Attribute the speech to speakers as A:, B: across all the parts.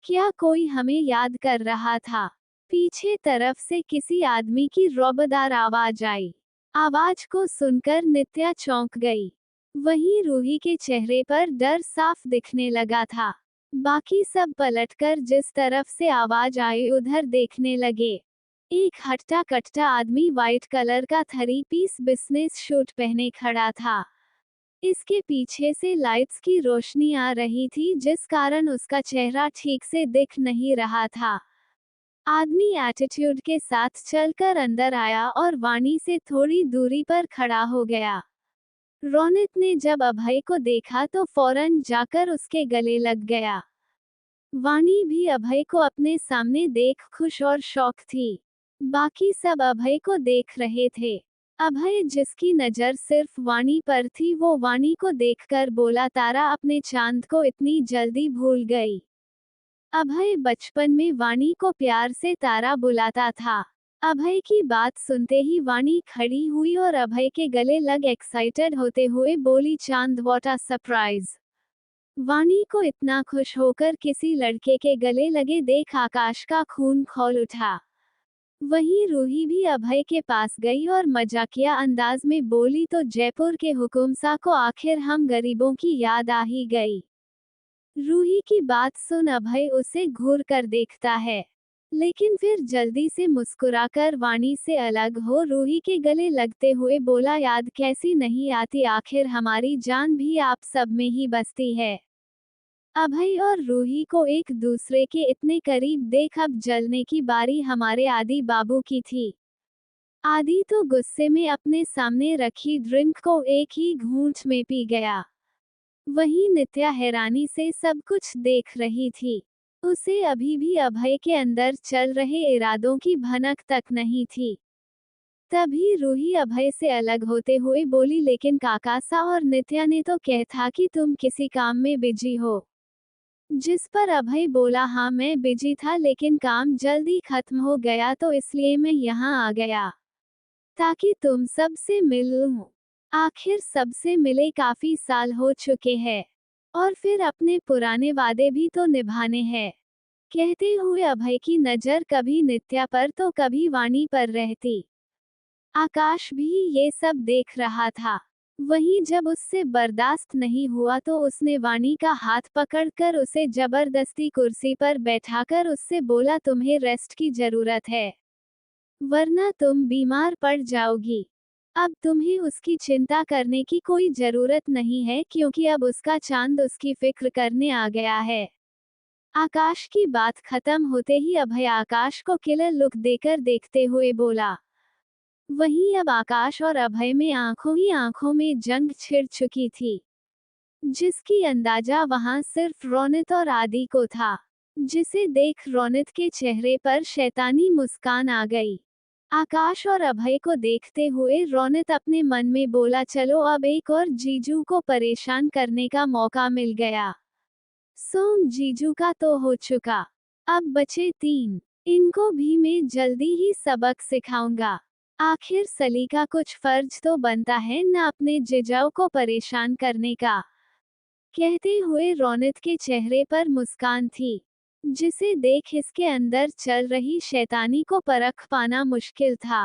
A: क्या कोई हमें याद कर रहा था? पीछे तरफ से किसी आदमी की रौबदार आवाज आई। आवाज को सुनकर नित्या चौंक गई। वहीं रूही के चेहरे पर डर साफ दिखने लगा था। बाकी सब पलटकर जिस तरफ से आवाज आई उधर देखने लगे। एक हट्टा कट्टा आदमी व्हाइट कलर का 3 पीस बिजनेस सूट पहने खड़ा था। इसके पीछे से लाइट्स की रोशनी आ रही थी जिस कारण उसका चेहरा ठीक से दिख नहीं रहा था। आदमी एटीट्यूड के साथ चलकर अंदर आया और वाणी से थोड़ी दूरी पर खड़ा हो गया। रोनित ने जब अभय को देखा तो फौरन जाकर उसके गले लग गया। वाणी भी अभय को अपने सामने देख खुश और शौक थी। बाकी सब अभय को देख रहे थे। अभय जिसकी नजर सिर्फ वाणी पर थी वो वाणी को देखकर बोला, तारा अपने चांद को इतनी जल्दी भूल गई। अभय बचपन में वाणी को प्यार से तारा बुलाता था। अभय की बात सुनते ही वाणी खड़ी हुई और अभय के गले लग एक्साइटेड होते हुए बोली, चांद व्हाट अ सरप्राइज। वाणी को इतना खुश होकर किसी लड़के के गले लगे देख आकाश का खून खौल उठा। वहीं रूही भी अभय के पास गई और मजाकिया अंदाज में बोली, तो जयपुर के हुकुमसा को आखिर हम गरीबों की याद आ ही गई। रूही की बात सुन अभय उसे घूर कर देखता है, लेकिन फिर जल्दी से मुस्कुराकर वाणी से अलग हो रूही के गले लगते हुए बोला, याद कैसी नहीं आती, आखिर हमारी जान भी आप सब में ही बसती है। अभय और रूही को एक दूसरे के इतने करीब देख अब जलने की बारी हमारे आदि बाबू की थी। आदि तो गुस्से में अपने सामने रखी ड्रिंक को एक ही घूंट में पी गया। वहीं नित्या हैरानी से सब कुछ देख रही थी। उसे अभी भी अभय के अंदर चल रहे इरादों की भनक तक नहीं थी। तभी रूही अभय से अलग होते हुए बोली, लेकिन काकासा और नित्या ने तो कहा था कि तुम किसी काम में बिजी हो। जिस पर अभय बोला, हाँ मैं बिजी था लेकिन काम जल्दी खत्म हो गया तो इसलिए मैं यहाँ आ गया ताकि तुम सबसे मिल लूं। आखिर सबसे मिले काफी साल हो चुके हैं और फिर अपने पुराने वादे भी तो निभाने हैं। कहते हुए अभय की नजर कभी नित्या पर तो कभी वाणी पर रहती। आकाश भी ये सब देख रहा था। वहीं जब उससे बर्दाश्त नहीं हुआ तो उसने वाणी का हाथ पकड़कर उसे जबरदस्ती कुर्सी पर बैठाकर उससे बोला, तुम्हें रेस्ट की जरूरत है, वरना तुम बीमार पड़ जाओगी। अब तुम्हें उसकी चिंता करने की कोई जरूरत नहीं है क्योंकि अब उसका चांद उसकी फिक्र करने आ गया है। आकाश की बात खत्म होते ही अभय आकाश को किलर लुक देकर देखते हुए बोला। वहीं अब आकाश और अभय में आंखों ही आंखों में जंग छिड़ चुकी थी, जिसकी अंदाजा वहां सिर्फ रोनित और आदि को था, जिसे देख रोनित के चेहरे पर शैतानी मुस्कान आ गई। आकाश और अभय को देखते हुए रोनित अपने मन में बोला, चलो अब एक और जीजू को परेशान करने का मौका मिल गया। सोम जीजू का तो हो चुका, अब बचे 3। इनको भी मैं जल्दी ही सबक सिखाऊंगा। आखिर सली का कुछ फर्ज तो बनता है न अपने जिजाऊ को परेशान करने का। कहते हुए रोनित के चेहरे पर मुस्कान थी, जिसे देख इसके अंदर चल रही शैतानी को परख पाना मुश्किल था।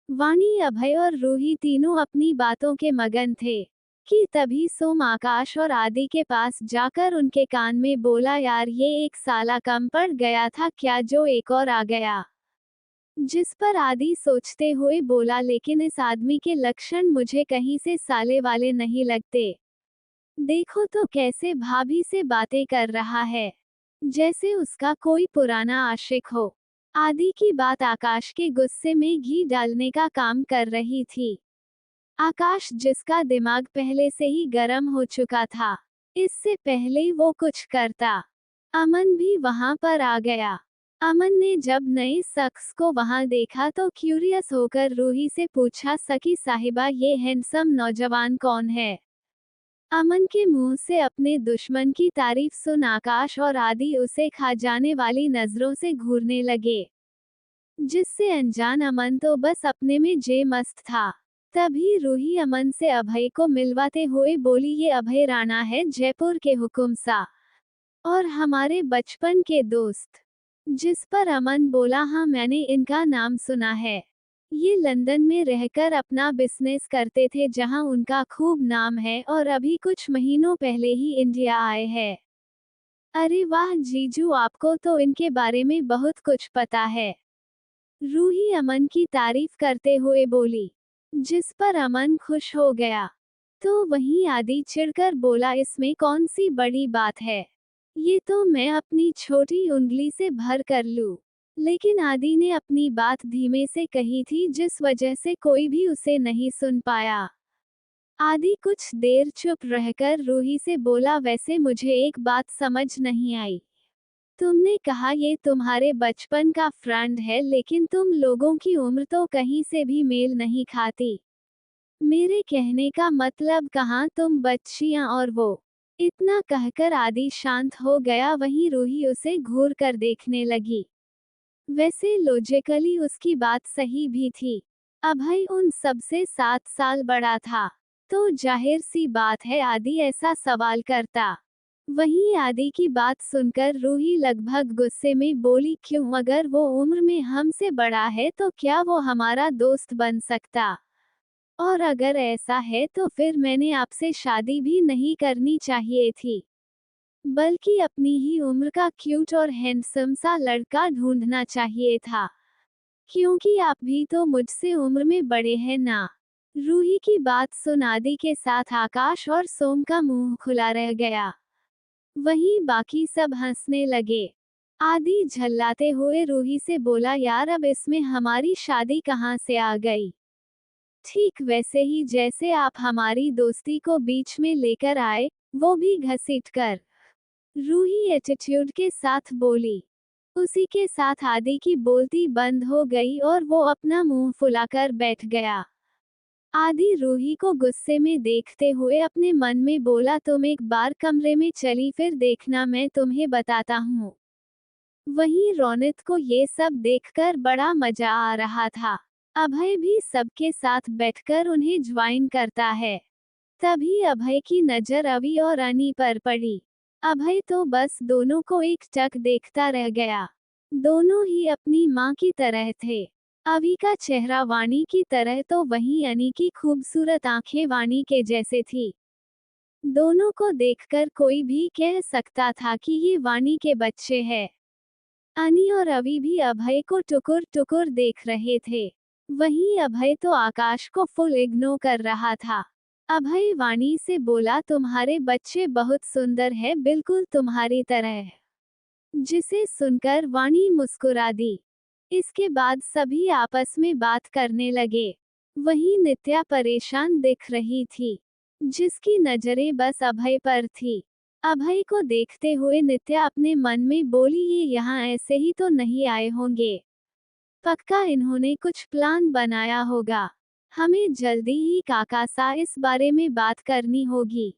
A: वाणी, अभय और रूही तीनों अपनी बातों के मगन थे कि तभी सोम आकाश और आदि के पास जाकर उनके कान में बोला, यार ये एक साला कम पड़ गया था क्या जो एक और आ गया। जिस पर आदि सोचते हुए बोला, लेकिन इस आदमी के लक्षण मुझे कहीं से साले वाले नहीं लगते। देखो तो कैसे भाभी से बातें कर रहा है, जैसे उसका कोई पुराना आशिक हो। आदि की बात आकाश के गुस्से में घी डालने का काम कर रही थी। आकाश जिसका दिमाग पहले से ही गर्म हो चुका था, इससे पहले वो कुछ करता। अमन भी वहां पर आ गया। अमन ने जब नए शख्स को वहां देखा तो क्यूरियस होकर रूही से पूछा, सकी साहिबा ये हैंडसम नौजवान कौन है। अमन के मुंह से अपने दुश्मन की तारीफ सुन आकाश और आदि उसे खा जाने वाली नजरों से घूरने लगे, जिससे अनजान अमन तो बस अपने में जे मस्त था। तभी रूही अमन से अभय को मिलवाते हुए बोली, ये अभय राणा है, जयपुर के हुकुमसा। और हमारे बचपन के दोस्त। जिस पर अमन बोला, हाँ मैंने इनका नाम सुना है। ये लंदन में रहकर अपना बिजनेस करते थे जहां उनका खूब नाम है और अभी कुछ महीनों पहले ही इंडिया आए हैं। अरे वाह जीजू, आपको तो इनके बारे में बहुत कुछ पता है। रूही अमन की तारीफ करते हुए बोली। जिस पर अमन खुश हो गया। तो वहीं आदि चिढ़कर बोला, इसमें कौन सी बड़ी बात है, ये तो मैं अपनी छोटी उंगली से भर कर लूं। लेकिन आदि ने अपनी बात धीमे से कही थी जिस वजह से कोई भी उसे नहीं सुन पाया। आदि कुछ देर चुप रहकर रूही से बोला, वैसे मुझे एक बात समझ नहीं आई। तुमने कहा ये तुम्हारे बचपन का फ्रेंड है, लेकिन तुम लोगों की उम्र तो कहीं से भी मेल नहीं खाती। मेरे कहने का मतलब, कहाँ तुम बच्चियां और वो। इतना कहकर आदि शांत हो गया। वहीं रूही उसे घूर कर देखने लगी। वैसे लॉजिकली उसकी बात सही भी थी। अभय उन सबसे 7 साल बड़ा था, तो जाहिर सी बात है आदि ऐसा सवाल करता। वहीं आदि की बात सुनकर रूही लगभग गुस्से में बोली, क्यों, अगर वो उम्र में हमसे बड़ा है तो क्या वो हमारा दोस्त बन सकता? और अगर ऐसा है तो फिर मैंने आपसे शादी भी नहीं करनी चाहिए थी, बल्कि अपनी ही उम्र का क्यूट और हैंडसम सा लड़का ढूंढना चाहिए था। क्योंकि आप भी तो मुझसे उम्र में बड़े हैं ना। रूही की बात सुन आदि के साथ आकाश और सोम का मुंह खुला रह गया। वहीं बाकी सब हंसने लगे। आदि झल्लाते हुए रूही से बोला, यार अब इसमें हमारी शादी कहाँ से आ गई? ठीक वैसे ही जैसे आप हमारी दोस्ती को बीच में लेकर आए, वो भी घसीटकर। रूही एटीट्यूड के साथ बोली। उसी के साथ आदि की बोलती बंद हो गई और वो अपना मुंह फुलाकर बैठ गया। आदि रूही को गुस्से में देखते हुए अपने मन में बोला, तुम एक बार कमरे में चली, फिर देखना मैं तुम्हें बताता हूँ। वहीं रौनक को ये सब देखकर बड़ा मजा आ रहा था। अभय भी सबके साथ बैठकर उन्हें ज्वाइन करता है। तभी अभय की नजर अवी और अनी पर पड़ी। अभय तो बस दोनों को एक टक देखता रह गया। दोनों ही अपनी माँ की तरह थे। अवी का चेहरा वाणी की तरह, तो वहीं अनी की खूबसूरत आंखें वाणी के जैसे थी। दोनों को देखकर कोई भी कह सकता था कि ये वाणी के बच्चे हैं। अनी और अवी भी अभय को टुकुर टुकुर देख रहे थे। वहीं अभय तो आकाश को फुल इग्नोर कर रहा था। अभय वाणी से बोला, तुम्हारे बच्चे बहुत सुंदर है, बिल्कुल तुम्हारी तरह। जिसे सुनकर वाणी मुस्कुरा दी। इसके बाद सभी आपस में बात करने लगे। वहीं नित्या परेशान दिख रही थी, जिसकी नजरें बस अभय पर थी। अभय को देखते हुए नित्या अपने मन में बोली, ये यहाँ ऐसे ही तो नहीं आए होंगे। पक्का इन्होंने कुछ प्लान बनाया होगा। हमें जल्दी ही काका सा इस बारे में बात करनी होगी।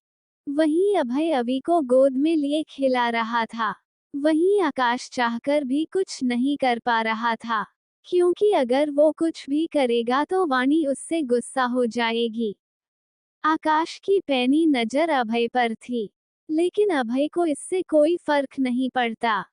A: वहीं अभय अवी को गोद में लिए खिला रहा था। वहीं आकाश चाहकर भी कुछ नहीं कर पा रहा था, क्योंकि अगर वो कुछ भी करेगा तो वाणी उससे गुस्सा हो जाएगी। आकाश की पैनी नजर अभय पर थी, लेकिन अभय को इससे कोई फर्क नहीं पड़ता।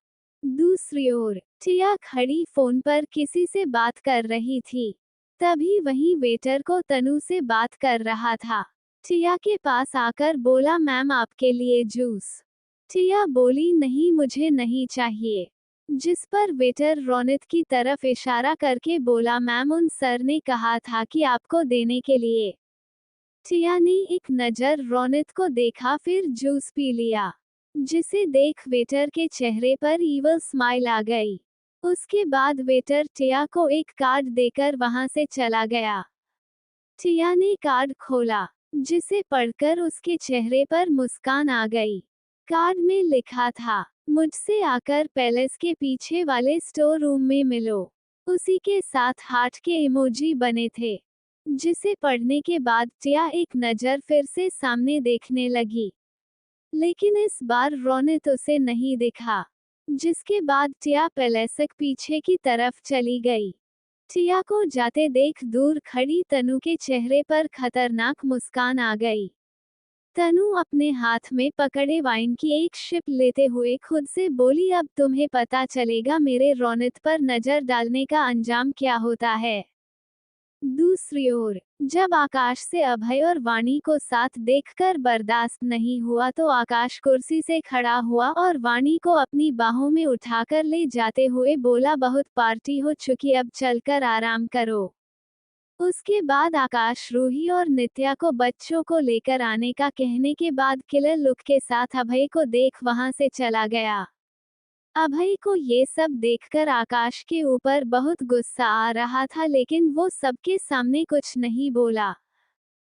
A: दूसरी ओर टिया खड़ी फोन पर किसी से बात कर रही थी। तभी वहीं वेटर को तनु से बात कर रहा था। टिया के पास आकर बोला, मैम आपके लिए जूस। टिया बोली, नहीं मुझे नहीं चाहिए। जिस पर वेटर रौनक की तरफ इशारा करके बोला, मैम उन सर ने कहा था कि आपको देने के लिए। टिया ने एक नजर रौनक को देखा, फिर जूस पी लिया। जिसे देख वेटर के चेहरे पर ईवल स्माइल आ गई। उसके बाद वेटर टिया को एक कार्ड देकर वहां से चला गया। टिया ने कार्ड खोला, जिसे पढ़कर उसके चेहरे पर मुस्कान आ गई। कार्ड में लिखा था, मुझसे आकर पैलेस के पीछे वाले स्टोर रूम में मिलो। उसी के साथ हार्ट के इमोजी बने थे। जिसे पढ़ने के बाद टिया एक नजर फिर से सामने देखने लगी, लेकिन इस बार रौनक उसे नहीं दिखा। जिसके बाद टिया पैलेसक पीछे की तरफ चली गई। टिया को जाते देख दूर खड़ी तनु के चेहरे पर खतरनाक मुस्कान आ गई। तनु अपने हाथ में पकड़े वाइन की एक शिप लेते हुए खुद से बोली, अब तुम्हें पता चलेगा मेरे रोनित पर नजर डालने का अंजाम क्या होता है। दूसरी ओर, जब आकाश से अभय और वाणी को साथ देखकर बर्दाश्त नहीं हुआ तो आकाश कुर्सी से खड़ा हुआ और वाणी को अपनी बाहों में उठाकर ले जाते हुए बोला, बहुत पार्टी हो चुकी, अब चलकर आराम करो। उसके बाद आकाश रूही और नित्या को बच्चों को लेकर आने का कहने के बाद किलर लुक के साथ अभय को देख वहां से चला गया। अभय को ये सब देखकर आकाश के ऊपर बहुत गुस्सा आ रहा था, लेकिन वो सबके सामने कुछ नहीं बोला।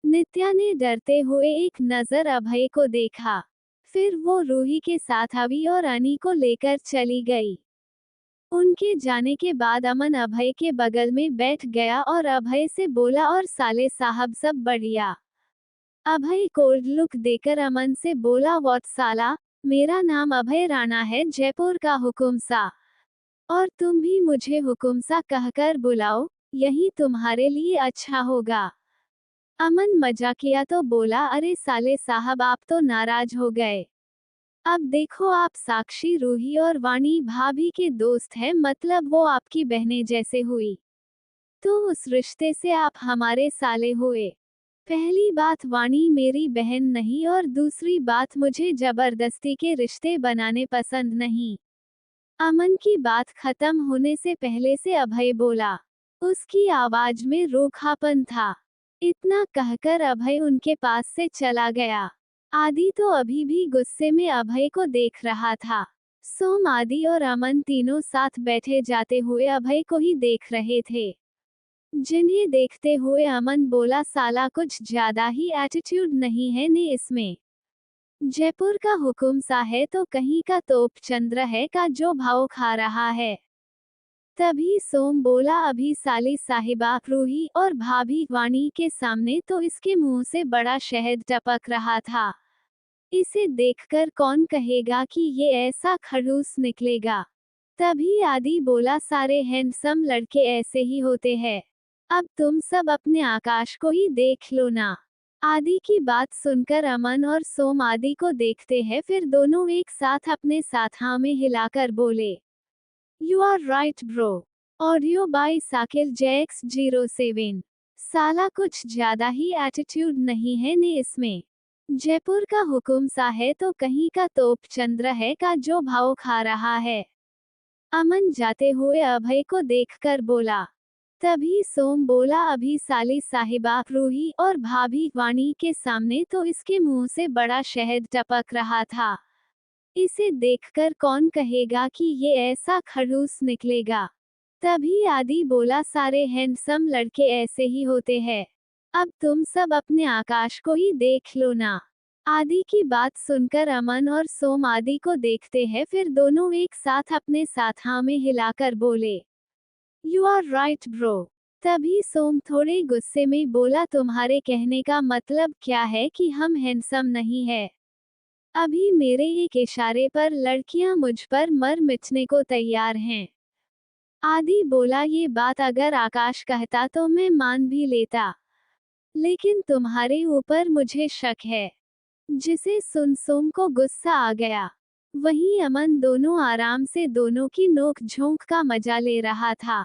A: नित्या ने डरते हुए एक नजर अभय को देखा, फिर वो रूही के साथ अभी और अनी को लेकर चली गई। उनके जाने के बाद अमन अभय के बगल में बैठ गया और अभय से बोला, और साले साहब सब बढ़िया। अभय कोल्ड लुक देकर अमन से बोला, व्हाट साला, मेरा नाम अभय राणा है, जयपुर का हुकुमसा। और तुम भी मुझे हुकुमसा कहकर बुलाओ, यही तुम्हारे लिए अच्छा होगा। अमन मजाकिया तो बोला, अरे साले साहब आप तो नाराज हो गए। अब देखो आप साक्षी, रूही और वाणी भाभी के दोस्त हैं, मतलब वो आपकी बहनें जैसे हुई, तो उस रिश्ते से आप हमारे साले हुए। पहली बात, वाणी मेरी बहन नहीं, और दूसरी बात, मुझे जबरदस्ती के रिश्ते बनाने पसंद नहीं। अमन की बात खत्म होने से पहले से अभय बोला। उसकी आवाज में रूखापन था। इतना कहकर अभय उनके पास से चला गया। आदि तो अभी भी गुस्से में अभय को देख रहा था। सोम, आदि और अमन तीनों साथ बैठे जाते हुए अभय को ही देख रहे थे, जिन्हें देखते हुए अमन बोला, साला कुछ ज्यादा ही एटीट्यूड नहीं है ने इसमें। जयपुर का हुकुमसा है तो कहीं का तोपचंद्र है का जो भाव खा रहा है। तभी सोम बोला, अभी साली साहिबा रूही और भाभी वाणी के सामने तो इसके मुंह से बड़ा शहद टपक रहा था। इसे देखकर कौन कहेगा कि ये ऐसा खड़ूस निकलेगा। तभी आदि बोला, सारे हैंडसम लड़के ऐसे ही होते हैं। अब तुम सब अपने आकाश को ही देख लो ना। आदि की बात सुनकर अमन और सोम आदि को देखते हैं, फिर दोनों एक साथ अपने साथ में हिलाकर बोले, you are right bro. Audio by Sakil JX07। साला कुछ ज्यादा ही एटीट्यूड नहीं है ने इसमें। जयपुर का हुकुमसा है तो कहीं का तोपचंद्र है का जो भाव खा रहा है। अमन जाते हुए अभय को देखकर बोला। तभी सोम बोला, अभी साली साहिबा रूही और भाभी वाणी के सामने तो इसके मुंह से बड़ा शहद टपक रहा था। इसे देखकर कौन कहेगा कि ये ऐसा खड़ूस निकलेगा। तभी आदि बोला, सारे हैंडसम लड़के ऐसे ही होते हैं। अब तुम सब अपने आकाश को ही देख लो ना। आदि की बात सुनकर अमन और सोम आदि को देखते हैं, फिर दोनों एक साथ अपने साथ में हिलाकर बोले, यू आर राइट ब्रो। तभी सोम थोड़े गुस्से में बोला, तुम्हारे कहने का मतलब क्या है कि हम हैंडसम नहीं है? अभी मेरे एक इशारे पर लड़कियां मुझ पर मर मिटने को तैयार हैं। आदि बोला, ये बात अगर आकाश कहता तो मैं मान भी लेता, लेकिन तुम्हारे ऊपर मुझे शक है। जिसे सुन सोम को गुस्सा आ गया। वहीं अमन दोनों आराम से दोनों की नोक झोंक का मजा ले रहा था।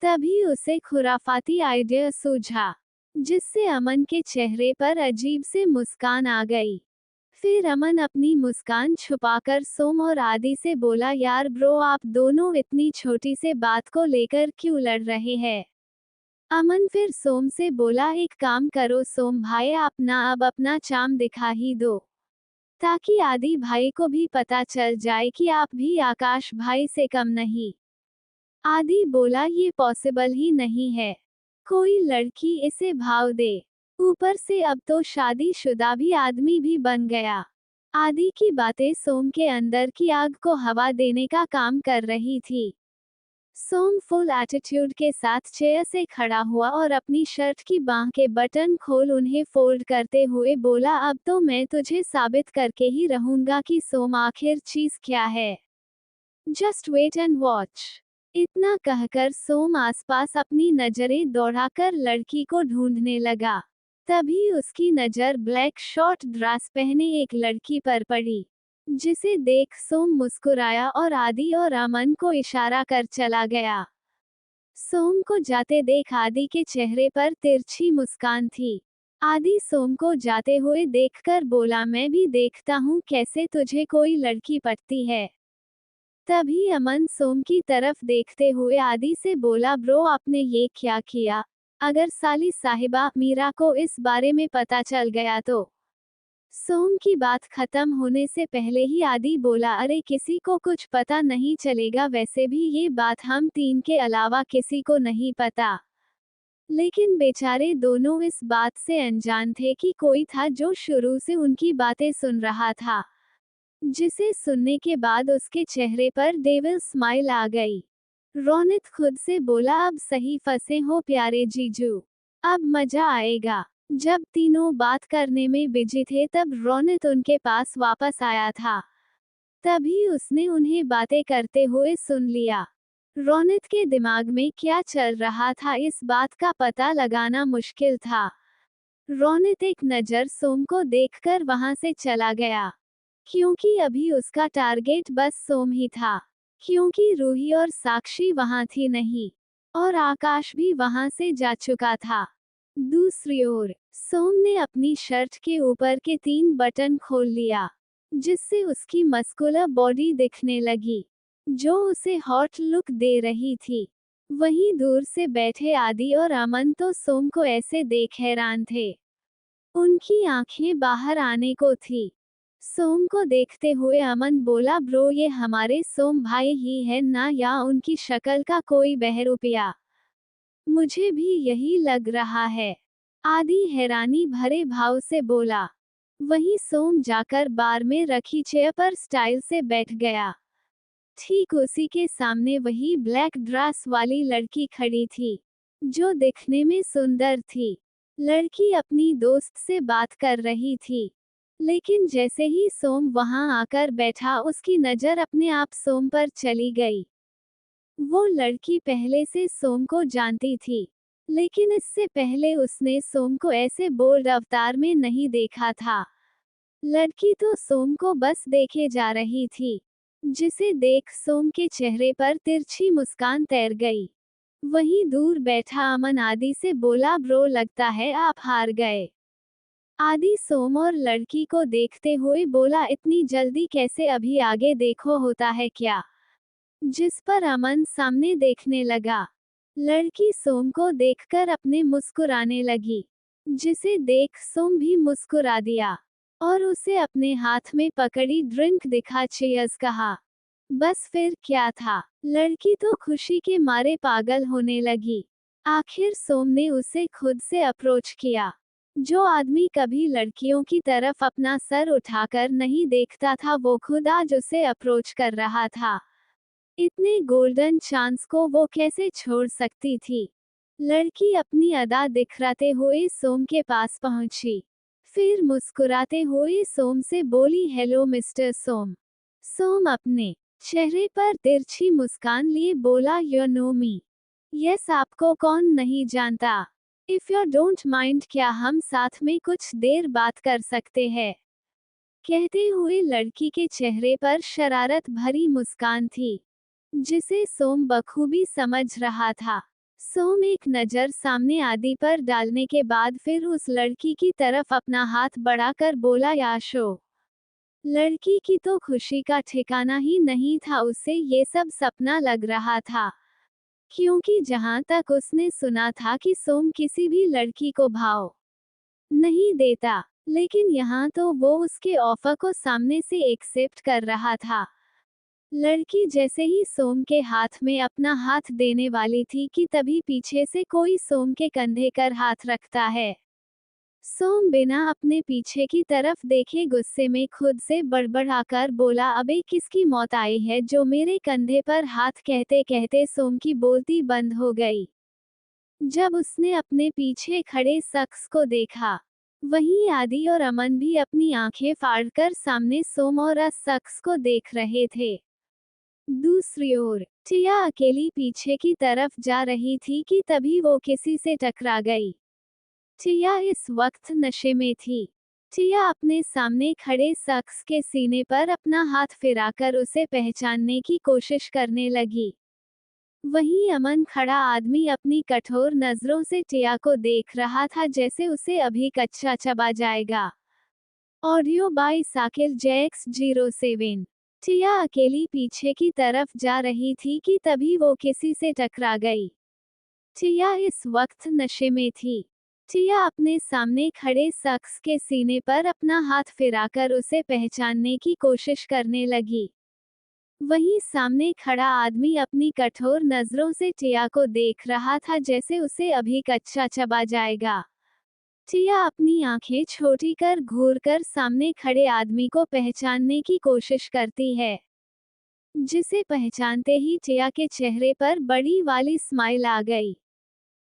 A: तभी उसे खुराफाती आइडिया सूझा, जिससे अमन के चेहरे पर अजीब से मुस्कान आ गई। फिर अमन अपनी मुस्कान छुपाकर सोम और आदि से बोला, यार ब्रो, आप दोनों इतनी छोटी से बात को लेकर क्यों लड़ रहे हैं? अमन फिर सोम से बोला, एक काम करो सोम भाई, आप ना अब अपना चाम दिखा ही दो, ताकि आदि भाई को भी पता चल जाए कि आप भी आकाश भाई से कम नहीं। आदि बोला, ये पॉसिबल ही नहीं है, कोई लड़की इसे भाव दे। ऊपर से अब तो शादीशुदा भी आदमी भी बन गया। आदि की बातें सोम के अंदर की आग को हवा देने का काम कर रही थी। सोम फुल एटीट्यूड के साथ चेयर से खड़ा हुआ और अपनी शर्ट की बाह के बटन खोल उन्हें फोल्ड करते हुए बोला, अब तो मैं तुझे साबित करके ही रहूंगा कि सोम आखिर चीज क्या है। Just wait and watch. इतना कहकर सोम आसपास अपनी नजरें दौड़ाकर लड़की को ढूंढने लगा। तभी उसकी नजर ब्लैक शॉर्ट ड्रेस पहने एक लड़की पर पड़ी, जिसे देख सोम मुस्कुराया और आदि और अमन को इशारा कर चला गया। सोम को जाते देख आदि के चेहरे पर तिरछी मुस्कान थी। आदि सोम को जाते हुए देखकर बोला, मैं भी देखता हूँ कैसे तुझे कोई लड़की पटती है। तभी अमन सोम की तरफ देखते हुए आदि से बोला, ब्रो आपने ये क्या किया? अगर साली साहिबा मीरा को इस बारे में पता चल गया तो? सोम की बात खत्म होने से पहले ही आदि बोला, अरे किसी को कुछ पता नहीं चलेगा, वैसे भी ये बात हम तीन के अलावा किसी को नहीं पता। लेकिन बेचारे दोनों इस बात से अनजान थे कि कोई था जो शुरू से उनकी बातें सुन रहा था, जिसे सुनने के बाद उसके चेहरे पर डेविल स्माइल आ गई। रोनित खुद से बोला, अब सही फंसे हो प्यारे जीजू, अब मजा आएगा। जब तीनों बात करने में बिजी थे तब रोनित उनके पास वापस आया था। तभी उसने उन्हें बातें करते हुए सुन लिया। रोनित के दिमाग में क्या चल रहा था इस बात का पता लगाना मुश्किल था। रोनित एक नज़र सोम को देखकर वहां से चला गया, क्योंकि अभी उसका टारगेट बस सोम ही था, क्योंकि रूही और साक्षी वहां थी नहीं, और आकाश भी वहां से जा चुका था। दूसरी ओर सोम ने अपनी शर्ट के ऊपर के 3 बटन खोल लिया, जिससे उसकी मस्कुलर बॉडी दिखने लगी, जो उसे हॉट लुक दे रही थी। वहीं दूर से बैठे आदि और अमन तो सोम को ऐसे देख हैरान थे, उनकी आंखें बाहर आने को थी। सोम को देखते हुए अमन बोला, ब्रो ये हमारे सोम भाई ही है ना, या उनकी शक्ल का कोई बहरूपिया? मुझे भी यही लग रहा है, आदि हैरानी भरे भाव से बोला। वहीं सोम जाकर बार में रखी चेयर पर स्टाइल से बैठ गया। ठीक उसी के सामने वही ब्लैक ड्रेस वाली लड़की खड़ी थी, जो दिखने में सुंदर थी। लड़की अपनी दोस्त से बात कर रही थी, लेकिन जैसे ही सोम वहां आकर बैठा उसकी नजर अपने आप सोम पर चली गई। वो लड़की पहले से सोम को जानती थी, लेकिन इससे पहले उसने सोम को ऐसे बोल्ड अवतार में नहीं देखा था। लड़की तो सोम को बस देखे जा रही थी, जिसे देख सोम के चेहरे पर तिरछी मुस्कान तैर गई। वहीं दूर बैठा अमन आदि से बोला, ब्रो लगता है आप हार गए। आदि सोम और लड़की को देखते हुए बोला, इतनी जल्दी कैसे, अभी आगे देखो होता है क्या? जिस पर अमन सामने देखने लगा। लड़की सोम को देखकर अपने मुस्कुराने लगी, जिसे देख सोम भी मुस्कुरा दिया और उसे अपने हाथ में पकड़ी ड्रिंक दिखा चीयर्स कहा। बस फिर क्या था, लड़की तो खुशी के मारे पागल होने लगी। आखिर सोम ने उसे खुद से अप्रोच किया। जो आदमी कभी लड़कियों की तरफ अपना सर उठाकर नहीं देखता था, वो खुद आज उसे अप्रोच कर रहा था। इतने गोल्डन चांस को वो कैसे छोड़ सकती थी? लड़की अपनी अदा दिखराते हुए सोम के पास पहुंची, फिर मुस्कुराते हुए सोम से बोली, हेलो मिस्टर सोम। सोम अपने चेहरे पर तिरछी मुस्कान लिए बोला, यू नो मी? यस, आपको कौन नहीं जानता? इफ यू डोंट माइंड, क्या हम साथ में कुछ देर बात कर सकते हैं? कहते हुए लड़की के चेहरे पर शरारत भरी मुस्कान थी, जिसे सोम बखूबी समझ रहा था। सोम एक नज़र सामने आदि पर डालने के बाद फिर उस लड़की की तरफ अपना हाथ बढ़ाकर बोला, याशो। लड़की की तो खुशी का ठिकाना ही नहीं था, उसे ये सब सपना लग रहा था, क्योंकि जहां तक उसने सुना था कि सोम किसी भी लड़की को भाव नहीं देता, लेकिन यहाँ तो वो उसके ऑफर को सामने से एक्सेप्ट कर रहा था। लड़की जैसे ही सोम के हाथ में अपना हाथ देने वाली थी कि तभी पीछे से कोई सोम के कंधे कर हाथ रखता है। सोम बिना अपने पीछे की तरफ देखे गुस्से में खुद से बड़बड़ाकर बोला, अबे किसकी मौत आई है जो मेरे कंधे पर हाथ? कहते कहते सोम की बोलती बंद हो गई। जब उसने अपने पीछे खड़े शख्स को देखा, वहीं आदि और अमन भी अपनी आंखें फाड़कर सामने सोम और उस शख्स को देख रहे थे। दूसरी ओर टिया अकेली पीछे की तरफ जा रही थी कि तभी वो किसी से टकरा गई। टिया इस वक्त नशे में थी। टिया अपने सामने खड़े शख्स के सीने पर अपना हाथ फिराकर उसे पहचानने की कोशिश करने लगी। वहीं अमन खड़ा आदमी अपनी कठोर नजरों से टिया को देख रहा था, जैसे उसे अभी कच्चा चबा जाएगा। Audio by Sakir JX 07। Tia अकेली पीछे की तरफ जा रही थी कि तभी वो किसी से टकरा गई। टिया इस वक्त नशे में थी। टिया अपने सामने खड़े शख्स के सीने पर अपना हाथ फिराकर उसे पहचानने की कोशिश करने लगी। वहीं सामने खड़ा आदमी अपनी कठोर नजरों से टिया को देख रहा था, जैसे उसे अभी कच्चा चबा जाएगा। टिया अपनी आंखें छोटी कर घूरकर सामने खड़े आदमी को पहचानने की कोशिश करती है, जिसे पहचानते ही टिया के चेहरे पर बड़ी वाली स्माइल आ गई।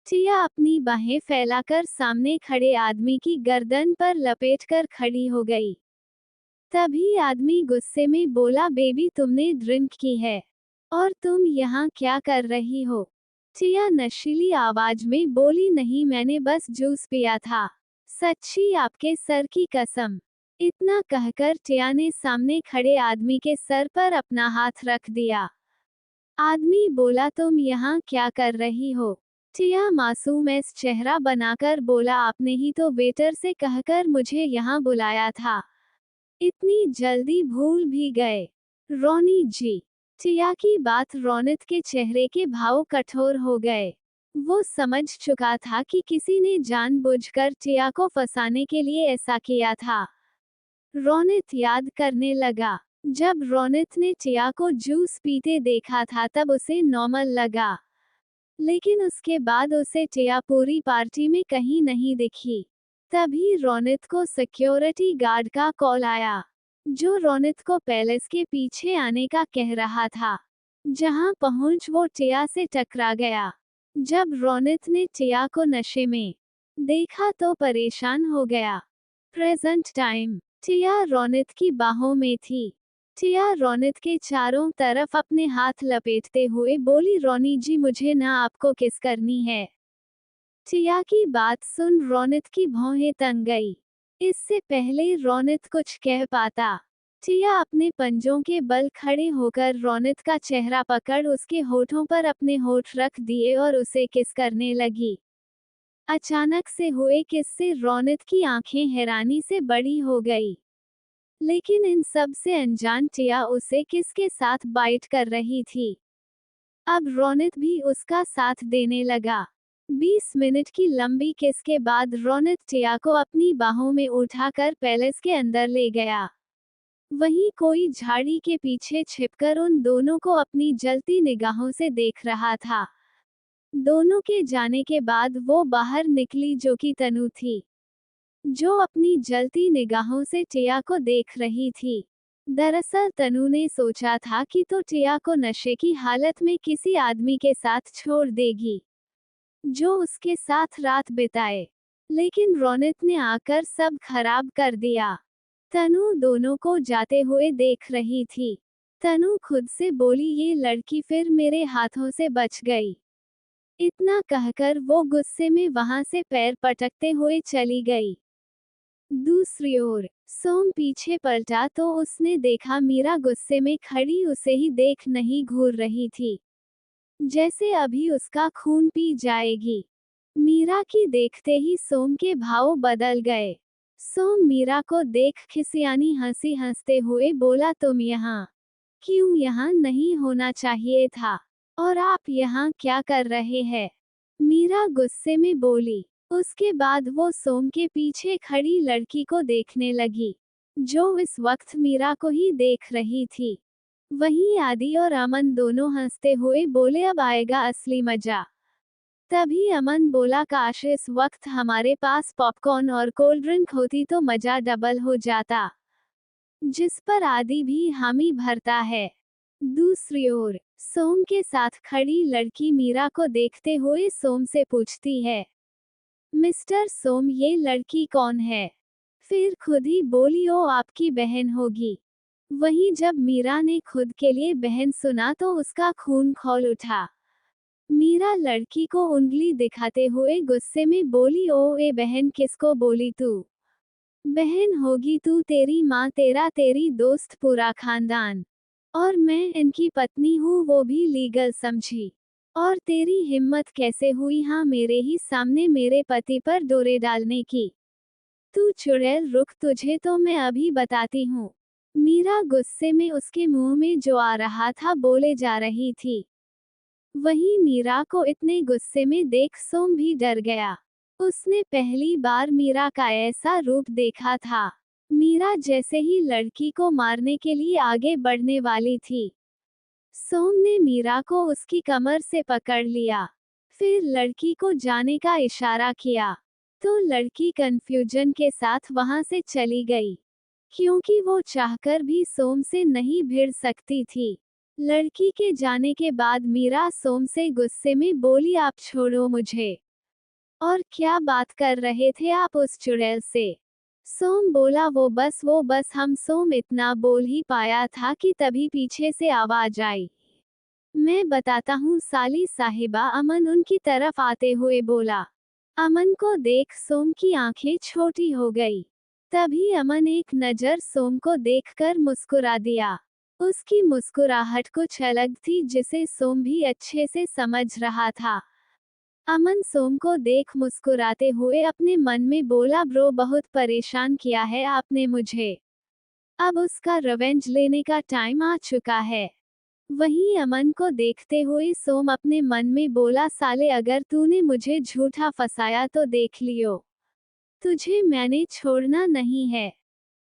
A: टिया अपनी बाहें फैलाकर सामने खड़े आदमी की गर्दन पर लपेटकर खड़ी हो गई। तभी आदमी गुस्से में बोला, बेबी तुमने ड्रिंक की है और तुम यहाँ क्या कर रही हो? टिया नशीली आवाज में बोली, नहीं मैंने बस जूस पिया था। सच्ची आपके सर की कसम। इतना कहकर टिया ने सामने खड़े आदमी के सर पर अपना हाथ रख दिया। आदमी बोला, तुम यहाँ क्या कर रही हो? टिया मासूम ऐसा चेहरा बनाकर बोला, आपने ही तो वेटर से कहकर मुझे यहाँ बुलाया था। इतनी जल्दी भूल भी गए? रोनी जी। टिया की बात रोनित के चेहरे के भाव कठोर हो गए। वो समझ चुका था कि किसी ने जानबूझकर टिया को फंसाने के लिए ऐसा किया था। रोनित याद करने लगा। जब रोनित ने टिया को जूस पीते देखा था तब उसे नॉर्मल लगा, लेकिन उसके बाद उसे टिया पूरी पार्टी में कहीं नहीं दिखी। तभी रोनित को सिक्योरिटी गार्ड का कॉल आया, जो रोनित को पैलेस के पीछे आने का कह रहा था। जहां पहुंच वो टिया से टकरा गया। जब रोनित ने टिया को नशे में देखा तो परेशान हो गया। Present time. टिया रोनित की बाहों में थी। टिया रोनित के चारों तरफ अपने हाथ लपेटते हुए बोली, रोनी जी मुझे ना आपको किस करनी है। टिया की बात सुन रोनित की भौहें तंग गई। इससे पहले रोनित कुछ कह पाता, टिया अपने पंजों के बल खड़े होकर रोनित का चेहरा पकड़ उसके होठों पर अपने होठ रख दिए और उसे किस करने लगी। अचानक से हुए किस से रोनित की आंखें हैरानी से बड़ी हो गई। लेकिन इन सब से अनजान टिया उसे किस के साथ बाइट कर रही थी। अब रोनित भी उसका साथ देने लगा। 20 मिनट की लंबी किस के बाद रोनित टिया को अपनी बाहों में उठाकर पैलेस के अंदर ले गया। वहीं कोई झाड़ी के पीछे छिपकर उन दोनों को अपनी जलती निगाहों से देख रहा था। दोनों के जाने के बाद वो बाहर निकली, जो कि तनु थी, जो अपनी जलती निगाहों से टिया को देख रही थी। दरअसल तनु ने सोचा था कि तो टिया को नशे की हालत में किसी आदमी के साथ छोड़ देगी, जो उसके साथ रात बिताए, लेकिन रोनित ने आकर सब खराब कर दिया। तनु दोनों को जाते हुए देख रही थी। तनु खुद से बोली, ये लड़की फिर मेरे हाथों से बच गई। इतना कहकर वो गुस्से में वहां से पैर पटकते हुए चली गई। दूसरी ओर सोम पीछे पलटा तो उसने देखा मीरा गुस्से में खड़ी उसे ही देख नहीं घूर रही थी, जैसे अभी उसका खून पी जाएगी। मीरा की देखते ही सोम के भाव बदल गए। सोम मीरा को देख खिसियानी हंसी हंसते हुए बोला, तुम यहाँ क्यों? यहाँ नहीं होना चाहिए था। और आप यहाँ क्या कर रहे हैं? मीरा गुस्से में बोली। उसके बाद वो सोम के पीछे खड़ी लड़की को देखने लगी, जो इस वक्त मीरा को ही देख रही थी। वहीं आदि और अमन दोनों हंसते हुए बोले, अब आएगा असली मजा। तभी अमन बोला, काश इस वक्त हमारे पास पॉपकॉर्न और कोल्ड ड्रिंक होती तो मजा डबल हो जाता। जिस पर आदि भी हामी भरता है। दूसरी ओर सोम के साथ खड़ी लड़की मीरा को देखते हुए सोम से पूछती है, मिस्टर सोम ये लड़की कौन है? फिर खुद ही बोली, ओ आपकी बहन होगी। वहीं जब मीरा ने खुद के लिए बहन सुना तो उसका खून खौल उठा। मीरा लड़की को उंगली दिखाते हुए गुस्से में बोली, ओ ए बहन, किसको बोली तू? बहन होगी तू, तेरी माँ, तेरी दोस्त, पूरा खानदान। और मैं इनकी पत्नी हूँ, वो भी लीगल समझी। और तेरी हिम्मत कैसे हुई हाँ मेरे ही सामने मेरे पति पर डोरे डालने की? तू चुड़ैल, रुक, तुझे तो मैं अभी बताती हूँ। मीरा गुस्से में उसके मुंह में जो आ रहा था बोले जा रही थी। वहीं मीरा को इतने गुस्से में देख सोम भी डर गया। उसने पहली बार मीरा का ऐसा रूप देखा था। मीरा जैसे ही लड़की को मारने के लिए आगे बढ़ने वाली थी, सोम ने मीरा को उसकी कमर से पकड़ लिया। फिर लड़की को जाने का इशारा किया, तो लड़की कंफ्यूजन के साथ वहां से चली गई, क्योंकि वो चाहकर भी सोम से नहीं भिड़ सकती थी। लड़की के जाने के बाद मीरा सोम से गुस्से में बोली, आप छोड़ो मुझे। और क्या बात कर रहे थे आप उस चुड़ैल से? सोम बोला, वो बस हम। सोम इतना बोल ही पाया था कि तभी पीछे से आवाज आई। मैं बताता हूँ साली साहिबा। अमन उनकी तरफ आते हुए बोला। अमन को देख सोम की आंखें छोटी हो गई। तभी अमन एक नजर सोम को देखकर मुस्कुरा दिया। उसकी मुस्कुराहट कुछ अलग थी, जिसे सोम भी अच्छे से समझ रहा था। अमन सोम को देख मुस्कुराते हुए अपने मन में बोला, ब्रो, बहुत परेशान किया है आपने मुझे। अब उसका रिवेंज लेने का टाइम आ चुका है। वहीं अमन को देखते हुए सोम अपने मन में बोला, साले, अगर तूने मुझे झूठा फंसाया तो देख लियो, तुझे मैंने छोड़ना नहीं है।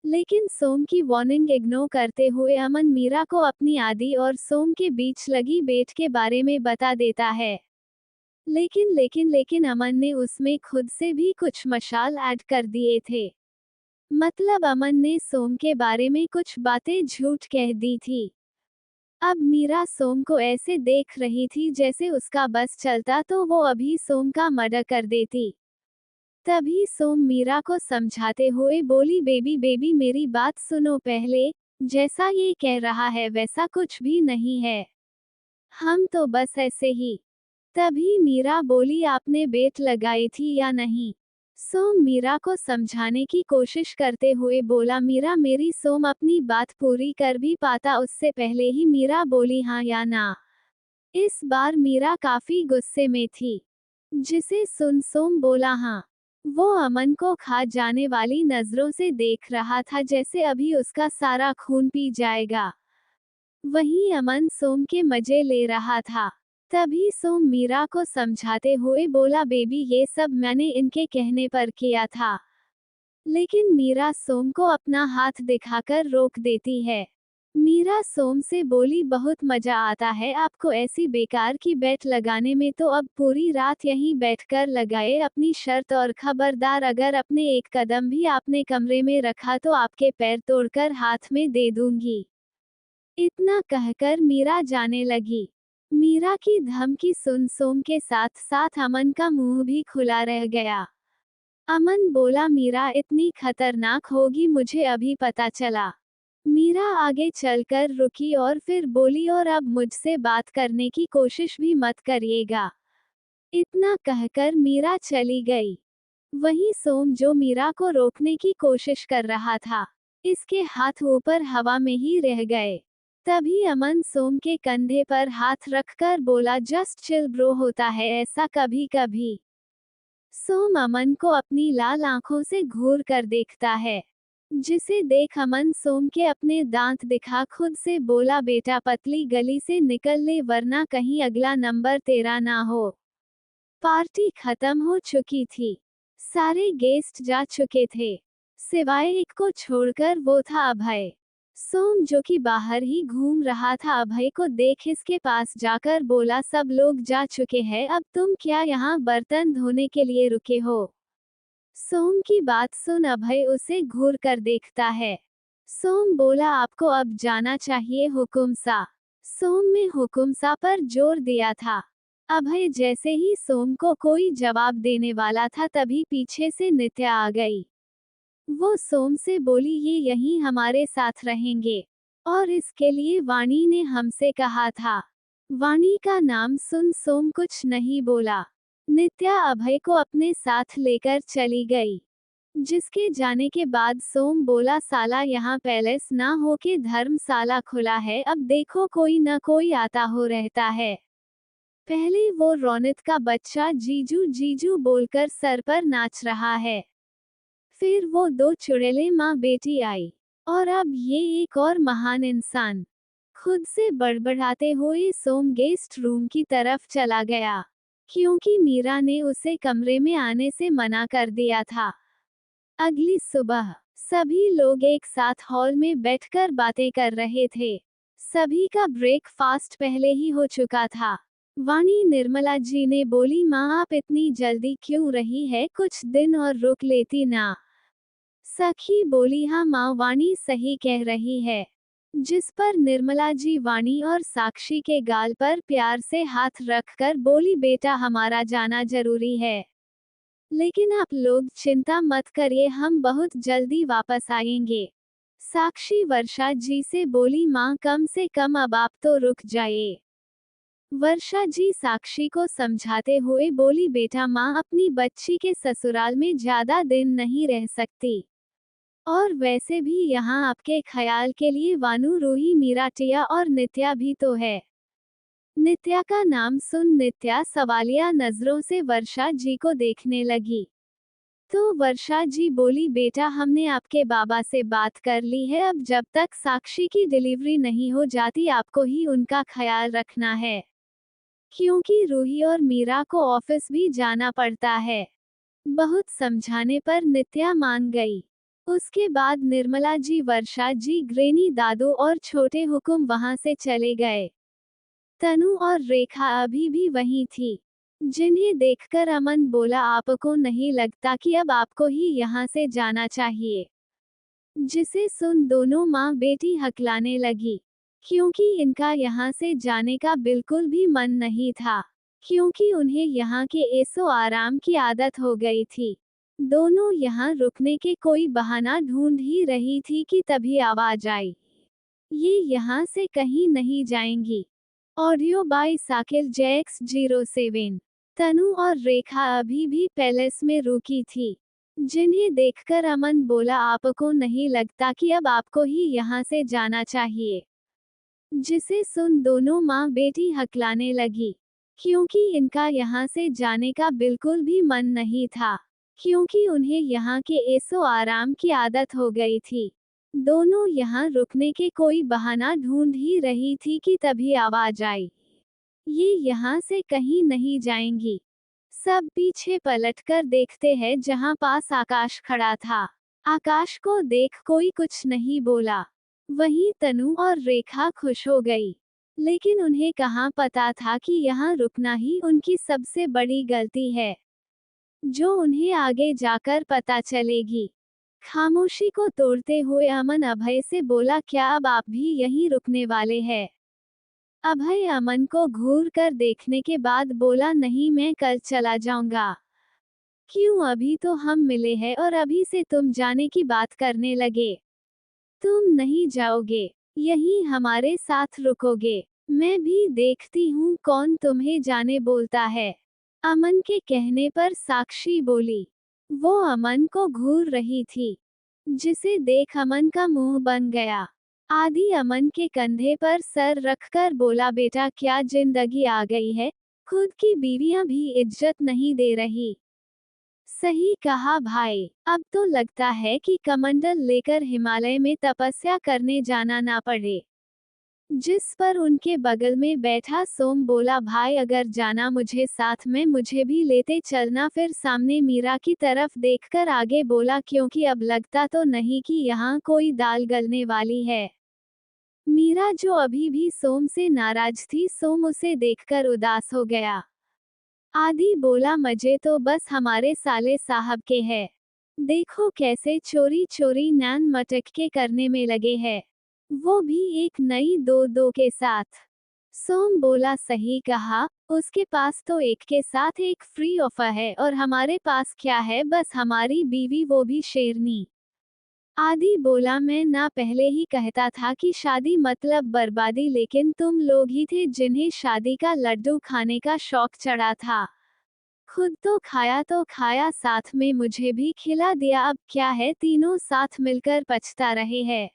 A: लेकिन सोम की वार्निंग इग्नोर करते हुए अमन मीरा को अपनी आदि और सोम के बीच लगी बेट के बारे में बता देता है। लेकिन अमन ने उसमें खुद से भी कुछ मशाल ऐड कर दिए थे। मतलब अमन ने सोम के बारे में कुछ बातें झूठ कह दी थी। अब मीरा सोम को ऐसे देख रही थी जैसे उसका बस चलता तो वो अभी सोम का मर्डर कर देती। तभी सोम मीरा को समझाते हुए बोली, बेबी मेरी बात सुनो पहले, जैसा ये कह रहा है वैसा कुछ भी नहीं है। हम तो बस ऐसे ही। तभी मीरा बोली, आपने बेट लगाई थी या नहीं? सोम मीरा को समझाने की कोशिश करते हुए बोला, मीरा मेरी। सोम अपनी बात पूरी कर भी पाता उससे पहले ही मीरा बोली, हाँ या ना। इस बार मीरा काफी गुस्से में थी, जिसे सुन सोम बोला, हाँ। वो अमन को खा जाने वाली नजरों से देख रहा था, जैसे अभी उसका सारा खून पी जाएगा। वहीं अमन सोम के मजे ले रहा था। तभी सोम मीरा को समझाते हुए बोला, बेबी, ये सब मैंने इनके कहने पर किया था। लेकिन मीरा सोम को अपना हाथ दिखाकर रोक देती है। मीरा सोम से बोली, बहुत मजा आता है आपको ऐसी बेकार की बेट लगाने में, तो अब पूरी रात यहीं बैठकर लगाए अपनी शर्त, और खबरदार अगर अपने एक कदम भी आपने कमरे में रखा तो आपके पैर तोड़कर हाथ में दे दूंगी। इतना कहकर मीरा जाने लगी। मीरा की धमकी सुन सोम के साथ साथ अमन का मुंह भी खुला रह गया। अमन बोला, मीरा इतनी खतरनाक होगी मुझे अभी पता चला। मीरा आगे चलकर रुकी और फिर बोली, और अब मुझसे बात करने की कोशिश भी मत करिएगा। इतना कहकर मीरा चली गई। वहीं सोम, जो मीरा को रोकने की कोशिश कर रहा था, इसके हाथ ऊपर हवा में ही रह गए। तभी अमन सोम के कंधे पर हाथ रखकर बोला, जस्ट चिल ब्रो, होता है ऐसा कभी कभी। सोम अमन को अपनी लाल आंखों से घूर कर देखता है, जिसे देख अमन सोम के अपने दांत दिखा खुद से बोला, बेटा पतली गली से निकल ले वरना कहीं अगला नंबर तेरा ना हो। पार्टी खत्म हो चुकी थी। सारे गेस्ट जा चुके थे, सिवाय एक को छोड़कर, वो था अभय। सोम, जो कि बाहर ही घूम रहा था, अभय को देख इसके पास जाकर बोला, सब लोग जा चुके हैं, अब तुम क्या यहाँ बर्तन धोने के लिए रुके हो? सोम की बात सुन अभय उसे घूर कर देखता है। सोम बोला, आपको अब जाना चाहिए हुकुम सा। सोम में हुकुम सा पर जोर दिया था। अभय जैसे ही सोम को कोई जवाब देने वाला था, तभी पीछे से नित्या आ गई। वो सोम से बोली, ये यहीं हमारे साथ रहेंगे, और इसके लिए वाणी ने हमसे कहा था। वाणी का नाम सुन सोम कुछ नहीं बोला। नित्या अभय को अपने साथ लेकर चली गई। जिसके जाने के बाद सोम बोला, साला यहाँ पैलेस ना हो के धर्मशाला खुला है, अब देखो कोई न कोई आता हो रहता है। पहले वो रौनक का बच्चा जीजू जीजू बोलकर सर पर नाच रहा है। फिर वो दो चुड़ैले माँ बेटी आई। और अब ये एक और महान इंसान। खुद से बड़बड़ाते हुए सोम गेस्ट रूम की तरफ चला गया, क्योंकि मीरा ने उसे कमरे में आने से मना कर दिया था। अगली सुबह सभी लोग एक साथ हॉल में बैठकर बातें कर रहे थे। सभी का ब्रेकफास्ट पहले ही हो चुका था। वाणी निर्मला जी ने बोली, माँ आप इतनी जल्दी क्यों रही है, कुछ दिन और रुक लेती ना। सखी बोली, हाँ माँ, वाणी सही कह रही है। जिस पर निर्मला जी वाणी और साक्षी के गाल पर प्यार से हाथ रखकर बोली, बेटा हमारा जाना जरूरी है, लेकिन आप लोग चिंता मत करिए, हम बहुत जल्दी वापस आएंगे। साक्षी वर्षा जी से बोली, माँ कम से कम अब आप तो रुक जाइए। वर्षा जी साक्षी को समझाते हुए बोली, बेटा माँ अपनी बच्ची के ससुराल में ज्यादा दिन नहीं रह सकती, और वैसे भी यहाँ आपके ख्याल के लिए वानू, रूही, मीरा, टिया और नित्या भी तो है। नित्या का नाम सुन नित्या सवालिया नजरों से वर्षा जी को देखने लगी। तो वर्षा जी बोली, बेटा हमने आपके बाबा से बात कर ली है, अब जब तक साक्षी की डिलीवरी नहीं हो जाती आपको ही उनका ख्याल रखना है, क्योंकि रूही और मीरा को ऑफिस भी जाना पड़ता है। बहुत समझाने पर नित्या मान गई। उसके बाद निर्मला जी, वर्षा जी, ग्रेनी दादू और छोटे हुकुम वहां से चले गए। तनु और रेखा अभी भी वहीं थी, जिन्हें देखकर अमन बोला, आपको नहीं लगता कि अब आपको ही यहाँ से जाना चाहिए। जिसे सुन दोनों माँ बेटी हकलाने लगी, क्योंकि इनका यहाँ से जाने का बिल्कुल भी मन नहीं था, क्योंकि उन्हें यहाँ के ऐसो आराम की आदत हो गई थी। दोनों यहाँ रुकने के कोई बहाना ढूंढ ही रही थी कि तभी आवाज आई, ये यहाँ से कहीं नहीं जाएंगी। Audio by Sakil JX 07। Tanu और रेखा अभी भी पैलेस में रुकी थी, जिन्हें देखकर अमन बोला, आपको नहीं लगता कि अब आपको ही यहाँ से जाना चाहिए। जिसे सुन दोनों माँ बेटी हकलाने लगी, क्योंकि इनका यहाँ से जाने का बिल्कुल भी मन नहीं था, क्योंकि उन्हें यहाँ के ऐसो आराम की आदत हो गई थी। दोनों यहाँ रुकने के कोई बहाना ढूंढ ही रही थी कि तभी आवाज आई, ये यहाँ से कहीं नहीं जाएंगी। सब पीछे पलटकर देखते हैं जहाँ पास आकाश खड़ा था। आकाश को देख कोई कुछ नहीं बोला। वहीं तनु और रेखा खुश हो गई, लेकिन उन्हें कहाँ पता था कि यहाँ रुकना ही उनकी सबसे बड़ी गलती है, जो उन्हें आगे जाकर पता चलेगी। खामोशी को तोड़ते हुए अमन अभय से बोला, क्या अब आप भी यहीं रुकने वाले हैं? अभय अमन को घूर कर देखने के बाद बोला, नहीं मैं कल चला जाऊंगा। क्यों, अभी तो हम मिले हैं और अभी से तुम जाने की बात करने लगे। तुम नहीं जाओगे, यहीं हमारे साथ रुकोगे। मैं भी देखती हूँ कौन तुम्हें जाने बोलता है। अमन के कहने पर साक्षी बोली। वो अमन को घूर रही थी, जिसे देख अमन का मुंह बन गया। आदि अमन के कंधे पर सर रखकर बोला, बेटा क्या जिंदगी आ गई है, खुद की बीवियां भी इज्जत नहीं दे रही। सही कहा भाई, अब तो लगता है कि कमंडल लेकर हिमालय में तपस्या करने जाना ना पड़े। जिस पर उनके बगल में बैठा सोम बोला, भाई अगर जाना मुझे साथ में, मुझे भी लेते चलना। फिर सामने मीरा की तरफ देखकर आगे बोला, क्योंकि अब लगता तो नहीं कि यहाँ कोई दाल गलने वाली है। मीरा जो अभी भी सोम से नाराज थी, सोम उसे देखकर उदास हो गया। आदि बोला, मजे तो बस हमारे साले साहब के हैं। देखो कैसे चोरी चोरी नैन मटक के करने में लगे हैं, वो भी एक नई दो के साथ। सोम बोला, सही कहा, उसके पास तो एक के साथ एक फ्री ऑफर है, और हमारे पास क्या है, बस हमारी बीवी, वो भी शेरनी। आदि बोला, मैं ना पहले ही कहता था कि शादी मतलब बर्बादी, लेकिन तुम लोग ही थे जिन्हें शादी का लड्डू खाने का शौक चढ़ा था। खुद तो खाया, साथ में मुझे भी खिला दिया, अब क्या है तीनों साथ मिलकर पछता रहे हैं।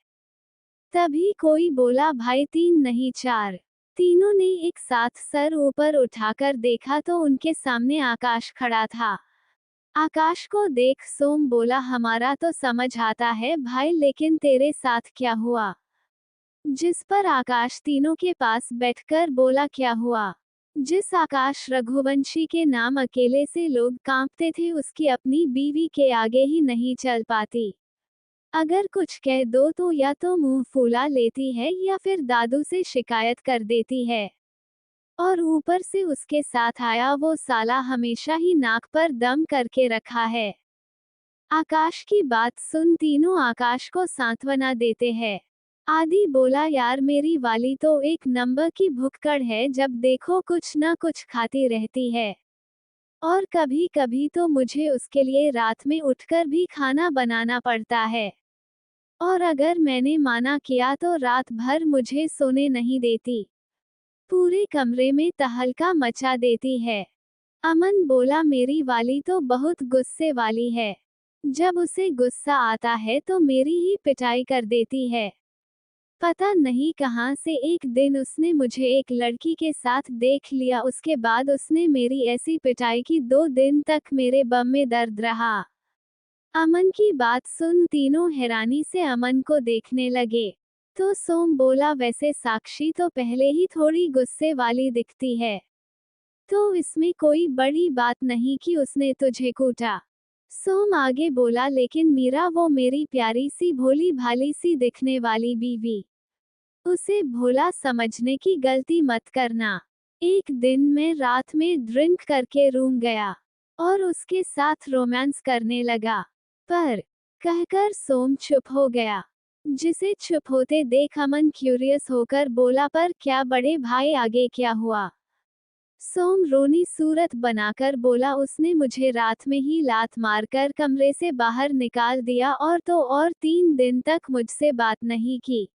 A: तभी कोई बोला, भाई तीन नहीं चार। तीनों ने एक साथ सर ऊपर उठाकर देखा तो उनके सामने आकाश खड़ा था। आकाश को देख सोम बोला, हमारा तो समझ आता है भाई, लेकिन तेरे साथ क्या हुआ? जिस पर आकाश तीनों के पास बैठकर बोला, क्या हुआ? जिस आकाश रघुवंशी के नाम अकेले से लोग कांपते थे, उसकी अपनी बीवी के आगे ही नहीं चल पाती। अगर कुछ कह दो तो या तो मुंह फुला लेती है या फिर दादू से शिकायत कर देती है। और ऊपर से उसके साथ आया वो साला हमेशा ही नाक पर दम करके रखा है। आकाश की बात सुन तीनों आकाश को सांत्वना देते हैं। आदि बोला, यार मेरी वाली तो एक नंबर की भुक्कड़ है, जब देखो कुछ ना कुछ खाती रहती है। और कभी कभी तो मुझे उसके लिए रात में उठकर भी खाना बनाना पड़ता है। और अगर मैंने माना किया तो रात भर मुझे सोने नहीं देती। पूरे कमरे में तहलका मचा देती है। अमन बोला, मेरी वाली तो बहुत गुस्से वाली है। जब उसे गुस्सा आता है तो मेरी ही पिटाई कर देती है। पता नहीं कहां से एक दिन उसने मुझे एक लड़की के साथ देख लिया, उसके बाद उसने मेरी ऐसी पिटाई की 2 दिन तक मेरे बम में दर्द रहा। अमन की बात सुन तीनों हैरानी से अमन को देखने लगे। तो सोम बोला, वैसे साक्षी तो पहले ही थोड़ी गुस्से वाली दिखती है, तो इसमें कोई बड़ी बात नहीं कि उसने तुझे कूटा। सोम आगे बोला, लेकिन मीरा वो मेरी प्यारी सी भोली भाली सी दिखने वाली बीवी, उसे भोला समझने की गलती मत करना। एक दिन मैं रात में ड्रिंक करके रूम गया और उसके साथ रोमांस करने लगा, पर कहकर सोम चुप हो गया। जिसे चुप होते देख अमन क्यूरियस होकर बोला, पर क्या बड़े भाई आगे क्या हुआ? सोम रोनी सूरत बनाकर बोला, उसने मुझे रात में ही लात मारकर कमरे से बाहर निकाल दिया और तो और 3 दिन तक मुझसे बात नहीं की।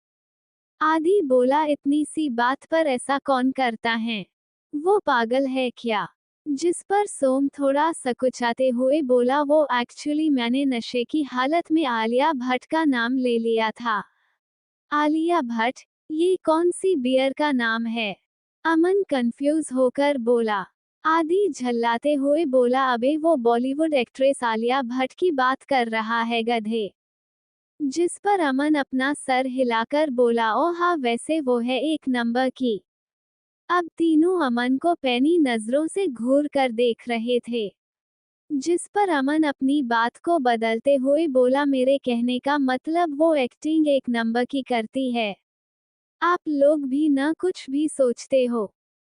A: आदि बोला, इतनी सी बात पर ऐसा कौन करता है? वो पागल है क्या? जिस पर सोम थोड़ा सकुचाते हुए बोला, वो एक्चुअली मैंने नशे की हालत में आलिया भट्ट का नाम ले लिया था। आलिया भट्ट? ये कौन सी बियर का नाम है? अमन कंफ्यूज होकर बोला। आदि झल्लाते हुए बोला, अबे वो बॉलीवुड एक्ट्रेस आलिया भट्ट की बात कर रहा है गधे। जिस पर अमन अपना सर हिलाकर बोला, ओ हाँ वैसे वो है एक नंबर की। अब तीनों अमन को पैनी नजरों से घूर कर देख रहे थे। जिस पर अमन अपनी बात को बदलते हुए बोला, मेरे कहने का मतलब वो एक्टिंग एक नंबर की करती है। आप लोग भी ना कुछ भी सोचते हो।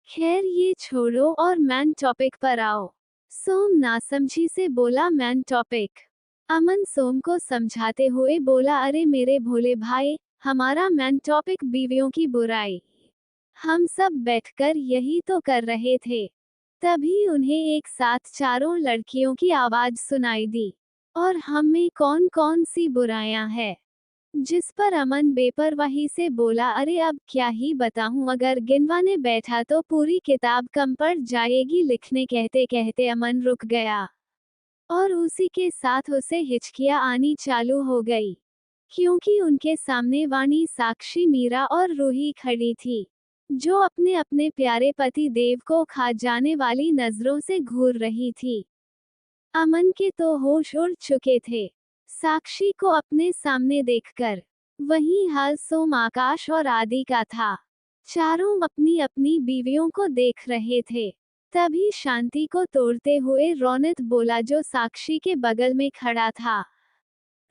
A: खैर ये छोड़ो और मैन टॉपिक पर आओ। सोम नासमझी से बोला, मैन टॉपिक? अमन सोम को समझाते हुए बोला, अरे मेरे भोले भाई, हमारा मैन टॉपिक बीवियों की बुराई। हम सब बैठकर यही तो कर रहे थे। तभी उन्हें एक साथ चारों लड़कियों की आवाज सुनाई दी। और हम में कौन कौन सी बुराइयां हैं? जिस पर अमन बेपरवाही से बोला, अरे अब क्या ही बताऊं, अगर गिनवाने बैठा तो पूरी किताब कम पड़ जाएगी। लिखने कहते कहते अमन रुक गया और उसी के साथ उसे हिचकियां आनी चालू हो गई, क्योंकि उनके सामने वाणी, साक्षी, मीरा और रूही खड़ी थी, जो अपने अपने प्यारे पति देव को खा जाने वाली नजरों से घूर रही थी। अमन के तो होश उड़ चुके थे साक्षी को अपने सामने देखकर। वही हाल सोम, आकाश और आदि का था। चारों अपनी अपनी बीवियों को देख रहे थे। तभी शांति को तोड़ते हुए रौनित बोला, जो साक्षी के बगल में खड़ा था।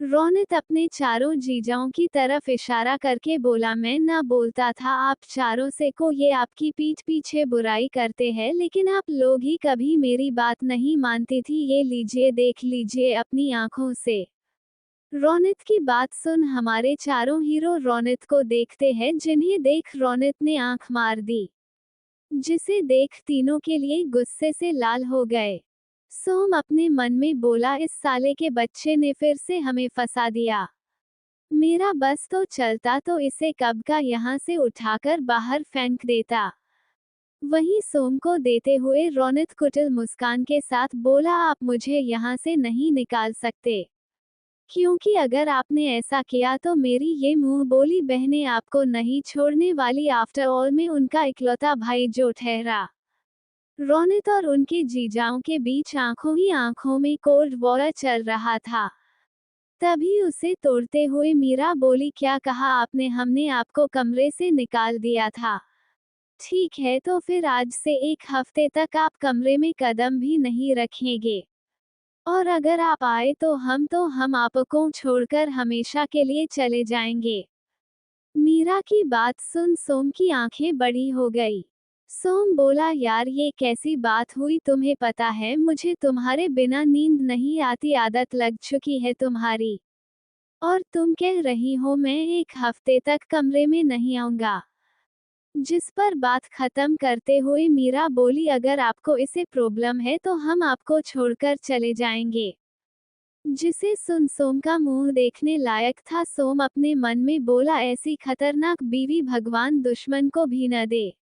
A: रौनित अपने चारों जीजाओं की तरफ इशारा करके बोला, मैं ना बोलता था आप चारों से को ये आपकी पीठ पीछे बुराई करते हैं, लेकिन आप लोग ही कभी मेरी बात नहीं मानती थी। ये लीजिए, देख लीजिए अपनी आंखों से। रौनित की बात सुन हमारे चारों हीरो रौनित को देखते हैं, जिन्हें देख रौनित ने आंख मार दी, जिसे देख तीनों के लिए गुस्से से लाल हो गए। सोम अपने मन में बोला, इस साले के बच्चे ने फिर से हमें फंसा दिया। मेरा बस तो चलता तो इसे कब का यहाँ से उठाकर बाहर फेंक देता। वहीं सोम को देते हुए रोनित कुटिल मुस्कान के साथ बोला, आप मुझे यहाँ से नहीं निकाल सकते, क्योंकि अगर आपने ऐसा किया तो मेरी ये मुंह बोली बहनें आपको नहीं छोड़ने वाली। आफ्टर ऑल मैं उनका इकलौता भाई जो ठहरा। रोनित और उनके जीजाओं के बीच आंखों ही आंखों में कोल्ड वॉर चल रहा था। तभी उसे तोड़ते हुए मीरा बोली, क्या कहा आपने? हमने आपको कमरे से निकाल दिया था। ठीक है, तो फिर आज से 1 हफ्ते तक आप कमरे में कदम भी नहीं रखेंगे, और अगर आप आए तो हम आपको छोड़कर हमेशा के लिए चले जाएंगे। मीरा की बात सुन सोम की आंखें बड़ी हो गई। सोम बोला, यार ये कैसी बात हुई? तुम्हें पता है मुझे तुम्हारे बिना नींद नहीं आती, आदत लग चुकी है तुम्हारी, और तुम कह रही हो मैं 1 हफ्ते तक कमरे में नहीं आऊंगा। जिस पर बात खत्म करते हुए मीरा बोली, अगर आपको इससे प्रॉब्लम है तो हम आपको छोड़कर चले जाएंगे। जिसे सुन सोम का मुंह देखने लायक था। सोम अपने मन में बोला, ऐसी खतरनाक बीवी भगवान दुश्मन को भी न दे।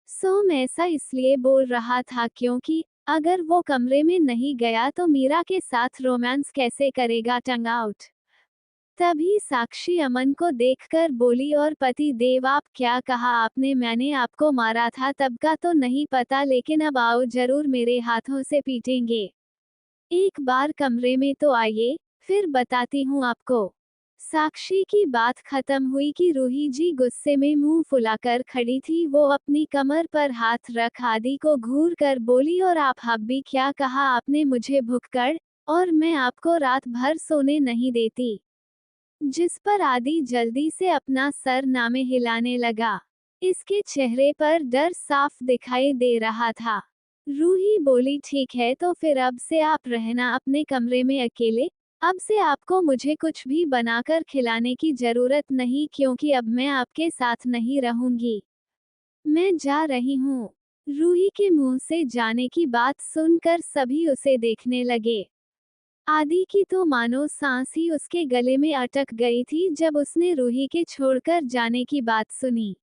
A: सोम ऐसा इसलिए बोल रहा था क्योंकि अगर वो कमरे में नहीं गया तो मीरा के साथ रोमांस कैसे करेगा? टंग आउट। तभी साक्षी अमन को देखकर बोली, और पति देव आप क्या कहा आपने? मैंने आपको मारा था तब का तो नहीं पता, लेकिन अब आओ जरूर मेरे हाथों से पीटेंगे। एक बार कमरे में तो आइए, फिर बताती हूँ आपको। साक्षी की बात खत्म हुई कि रूही जी गुस्से में मुंह फुलाकर खड़ी थी। वो अपनी कमर पर हाथ रख आदि को घूर कर बोली, और आप हब्बी क्या कहा आपने? मुझे भुक्कड़, और मैं आपको रात भर सोने नहीं देती। जिस पर आदि जल्दी से अपना सर नामे हिलाने लगा। इसके चेहरे पर डर साफ दिखाई दे रहा था। रूही बोली, ठीक है, तो फिर अब से आप रहना अपने कमरे में अकेले। अब से आपको मुझे कुछ भी बनाकर खिलाने की जरूरत नहीं, क्योंकि अब मैं आपके साथ नहीं रहूंगी। मैं जा रही हूँ। रूही के मुंह से जाने की बात सुनकर सभी उसे देखने लगे। आदि की तो मानो सांस ही उसके गले में अटक गई थी जब उसने रूही के छोड़कर जाने की बात सुनी।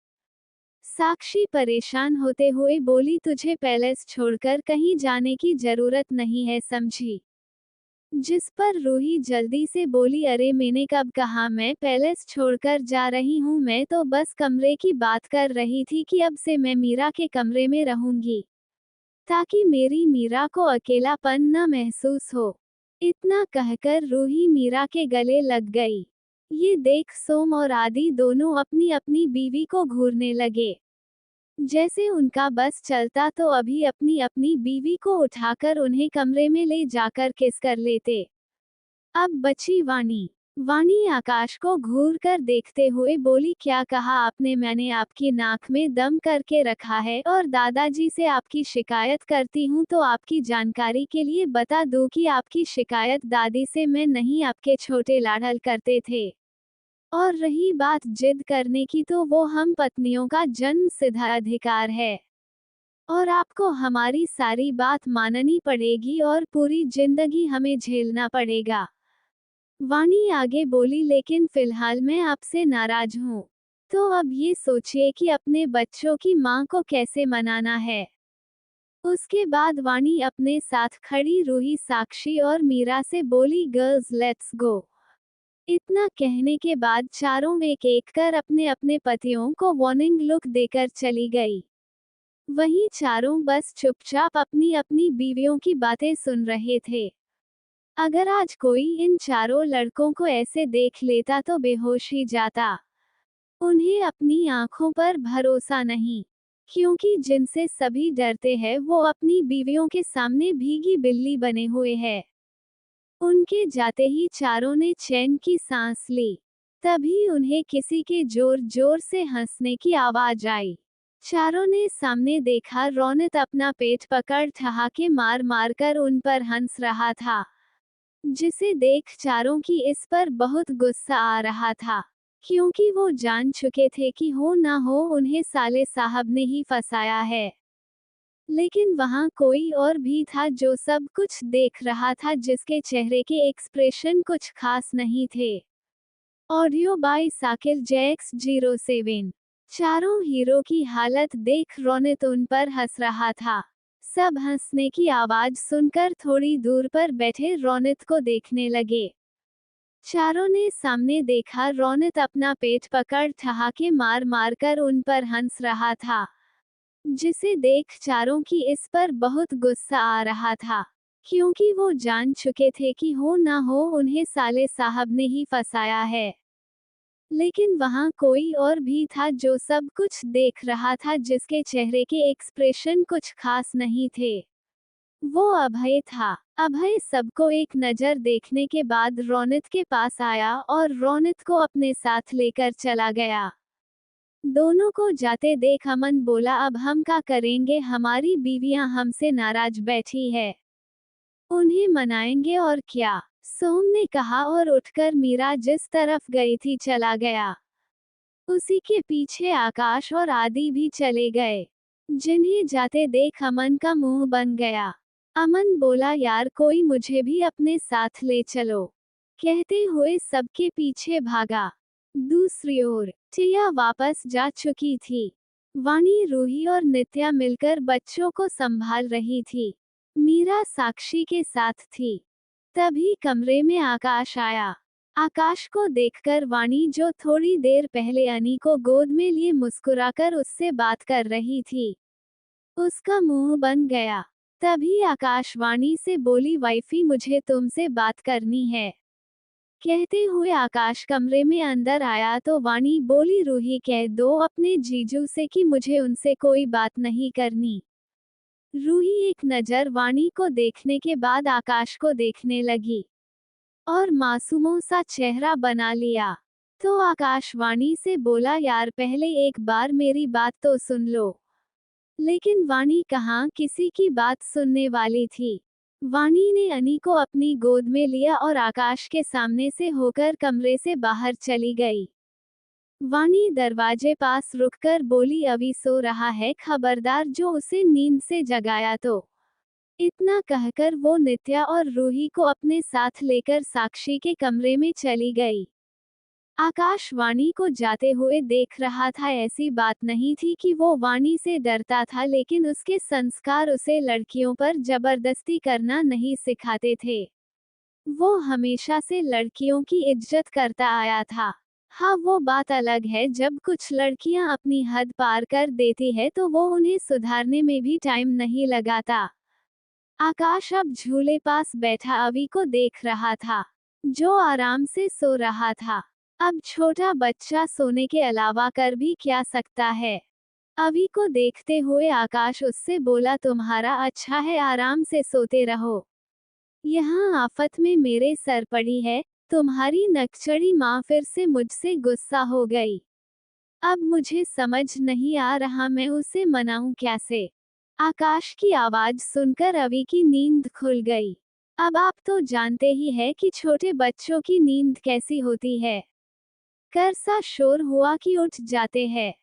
A: साक्षी परेशान होते हुए बोली, तुझे पैलेस छोड़कर कहीं जाने की जरूरत नहीं है, समझी? जिस पर रूही जल्दी से बोली, अरे मैंने कब कहा मैं पैलेस छोड़कर जा रही हूँ? मैं तो बस कमरे की बात कर रही थी कि अब से मैं मीरा के कमरे में रहूंगी, ताकि मेरी मीरा को अकेलापन न महसूस हो। इतना कहकर रूही मीरा के गले लग गई। ये देख सोम और आदि दोनों अपनी अपनी बीवी को घूरने लगे। जैसे उनका बस चलता तो अभी अपनी अपनी बीवी को उठाकर उन्हें कमरे में ले जाकर किस कर लेते। अब बची वाणी। वाणी आकाश को घूर कर देखते हुए बोली, क्या कहा आपने? मैंने आपकी नाक में दम करके रखा है, और दादाजी से आपकी शिकायत करती हूँ। तो आपकी जानकारी के लिए बता दूं कि आपकी शिकायत दादी से मैं नहीं, आपके छोटे लाडल करते थे। और रही बात जिद करने की, तो वो हम पत्नियों का जन्म सिद्ध अधिकार है, और आपको हमारी सारी बात माननी पड़ेगी और पूरी जिंदगी हमें झेलना पड़ेगा। वाणी आगे बोली, लेकिन फिलहाल मैं आपसे नाराज हूँ। तो अब ये सोचिए कि अपने बच्चों की माँ को कैसे मनाना है। उसके बाद वाणी अपने साथ खड़ी रूही, साक्षी और मीरा से बोली, गर्ल्स लेट्स गो। इतना कहने के बाद चारों एक एक कर अपने अपने पतियों को वार्निंग लुक देकर चली गई। वहीं चारों बस चुपचाप अपनी अपनी बीवियों की बातें सुन रहे थे। अगर आज कोई इन चारों लड़कों को ऐसे देख लेता तो बेहोश ही जाता। उन्हें अपनी आंखों पर भरोसा नहीं, क्योंकि जिनसे सभी डरते हैं वो अपनी बीवियों के सामने भीगी बिल्ली बने हुए हैं। उनके जाते ही चारों ने चैन की सांस ली। तभी उन्हें किसी के जोर जोर से हंसने की आवाज आई। चारों ने सामने देखा, रौनक अपना पेट पकड़ ठहाके मार मार कर उन पर हंस रहा था, जिसे देख चारों की इस पर बहुत गुस्सा आ रहा था, क्योंकि वो जान चुके थे कि हो ना हो उन्हें साले साहब ने ही फंसाया है। लेकिन वहां कोई और भी था जो सब कुछ देख रहा था, जिसके चेहरे के एक्सप्रेशन कुछ खास नहीं थे। Audio by Sakir JX07। चारों हीरो की हालत देख रोनित उन पर हंस रहा था। सब हंसने की आवाज सुनकर थोड़ी दूर पर बैठे रोनित को देखने लगे। चारों ने सामने देखा, रोनित अपना पेट पकड़ ठहाके मार मार कर उन पर हंस रहा था, जिसे देख चारों की इस पर बहुत गुस्सा आ रहा था, क्योंकि वो जान चुके थे कि हो ना हो उन्हें साले साहब ने ही फंसाया है। लेकिन वहां कोई और भी था जो सब कुछ देख रहा था, जिसके चेहरे के एक्सप्रेशन कुछ खास नहीं थे। वो अभय था। अभय सबको एक नज़र देखने के बाद रोनित के पास आया और रोनित को अपने साथ लेकर चला गया। दोनों को जाते देख अमन बोला, अब हम क्या करेंगे, हमारी बीवियां हमसे नाराज बैठी है, उन्हें मनाएंगे और क्या। सोम ने कहा और उठकर मीरा जिस तरफ गई थी चला गया। उसी के पीछे आकाश और आदि भी चले गए, जिन्हें जाते देख अमन का मुंह बन गया। अमन बोला, यार कोई मुझे भी अपने साथ ले चलो, कहते हुए सबके पीछे भागा। दूसरी ओर टिया वापस जा चुकी थी। वाणी, रूही और नित्या मिलकर बच्चों को संभाल रही थी। मीरा साक्षी के साथ थी। तभी कमरे में आकाश आया। आकाश को देखकर वाणी, जो थोड़ी देर पहले अनी को गोद में लिए मुस्कुराकर उससे बात कर रही थी, उसका मुंह बन गया। तभी आकाश वाणी से बोली, वाइफी मुझे तुमसे बात करनी है। कहते हुए आकाश कमरे में अंदर आया तो वाणी बोली, रूही कह दो अपने जीजू से कि मुझे उनसे कोई बात नहीं करनी। रूही एक नज़र वाणी को देखने के बाद आकाश को देखने लगी और मासूमों सा चेहरा बना लिया। तो आकाश वाणी से बोला, यार पहले एक बार मेरी बात तो सुन लो। लेकिन वाणी कहाँ किसी की बात सुनने वाली थी। वाणी ने अनी को अपनी गोद में लिया और आकाश के सामने से होकर कमरे से बाहर चली गई। वाणी दरवाजे पास रुककर बोली, अभी सो रहा है, खबरदार जो उसे नींद से जगाया तो। इतना कहकर वो नित्या और रूही को अपने साथ लेकर साक्षी के कमरे में चली गई। आकाश वाणी को जाते हुए देख रहा था। ऐसी बात नहीं थी कि वो वाणी से डरता था, लेकिन उसके संस्कार उसे लड़कियों पर जबरदस्ती करना नहीं सिखाते थे। वो हमेशा से लड़कियों की इज्जत करता आया था। हाँ, वो बात अलग है जब कुछ लड़कियां अपनी हद पार कर देती है तो वो उन्हें सुधारने में भी टाइम नहीं लगाता। आकाश अब झूले पास बैठा अवी को देख रहा था, जो आराम से सो रहा था। अब छोटा बच्चा सोने के अलावा कर भी क्या सकता है। अवी को देखते हुए आकाश उससे बोला, तुम्हारा अच्छा है, आराम से सोते रहो। यहाँ आफत में मेरे सर पड़ी है। तुम्हारी नकचड़ी माँ फिर से मुझसे गुस्सा हो गई। अब मुझे समझ नहीं आ रहा मैं उसे मनाऊं कैसे। आकाश की आवाज सुनकर अवी की नींद खुल गई। अब आप तो जानते ही हैं कि छोटे बच्चों की नींद कैसी होती है। कर सा शोर हुआ कि उठ जाते हैं।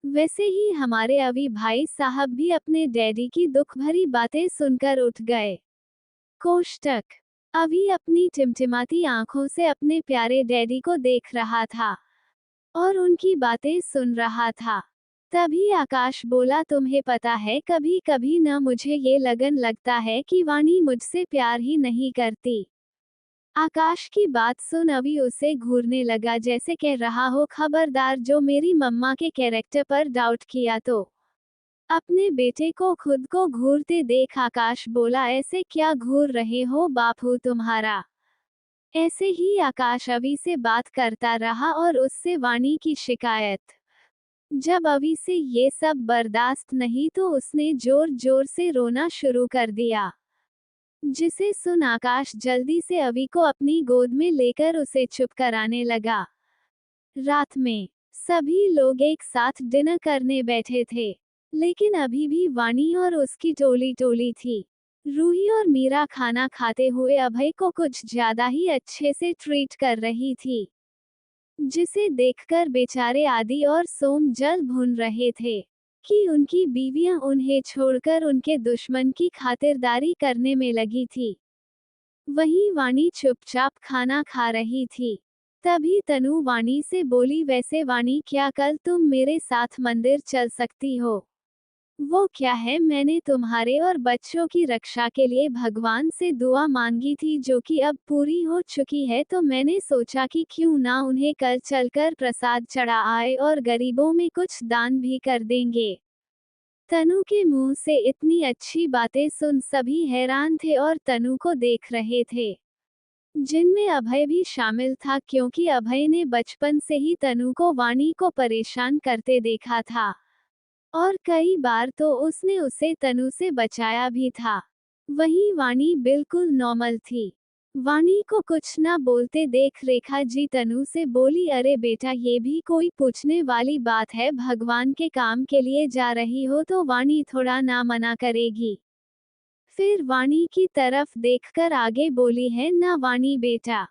A: वैसे ही हमारे अवी भाई साहब भी अपने डैडी की दुख भरी बातें सुनकर उठ गए। कोष्टक। अभी अपनी टिमटिमाती आंखों से अपने प्यारे डैडी को देख रहा था और उनकी बातें सुन रहा था। तभी आकाश बोला, तुम्हें पता है कभी कभी न मुझे ये लगन लगता है कि वाणी मुझसे प्यार ही नहीं करती। आकाश की बात सुन अभी उसे घूरने लगा, जैसे कह रहा हो, खबरदार जो मेरी मम्मा के कैरेक्टर पर डाउट किया तो। अपने बेटे को खुद को घूरते देख आकाश बोला, ऐसे क्या घूर रहे हो बापू तुम्हारा। ऐसे ही आकाश अभी से बात करता रहा और उससे वाणी की शिकायत। जब अभी से ये सब बर्दाश्त नहीं तो उसने जोर जोर से रोना शुरू कर दिया, जिसे सुन आकाश जल्दी से अवी को अपनी गोद में लेकर उसे चुप कराने लगा। रात में सभी लोग एक साथ डिनर करने बैठे थे, लेकिन अभी भी वाणी और उसकी टोली टोली थी। रूही और मीरा खाना खाते हुए अभय को कुछ ज्यादा ही अच्छे से ट्रीट कर रही थी, जिसे देखकर बेचारे आदि और सोम जल भून रहे थे कि उनकी बीवियां उन्हें छोड़कर उनके दुश्मन की खातिरदारी करने में लगी थी। वहीं वाणी चुपचाप खाना खा रही थी। तभी तनु वाणी से बोली, वैसे वाणी क्या कल तुम मेरे साथ मंदिर चल सकती हो? वो क्या है, मैंने तुम्हारे और बच्चों की रक्षा के लिए भगवान से दुआ मांगी थी जो कि अब पूरी हो चुकी है, तो मैंने सोचा कि क्यों ना उन्हें कल चलकर प्रसाद चढ़ा आए और गरीबों में कुछ दान भी कर देंगे। तनु के मुंह से इतनी अच्छी बातें सुन सभी हैरान थे और तनु को देख रहे थे, जिनमें अभय भी शामिल था, क्योंकि अभय ने बचपन से ही तनु को वाणी को परेशान करते देखा था और कई बार तो उसने उसे तनु से बचाया भी था। वहीं वाणी बिल्कुल नॉर्मल थी। वाणी को कुछ ना बोलते देख रेखा जी तनु से बोली, अरे बेटा, ये भी कोई पूछने वाली बात है, भगवान के काम के लिए जा रही हो तो वाणी थोड़ा ना मना करेगी। फिर वाणी की तरफ देखकर आगे बोली, है ना वाणी बेटा?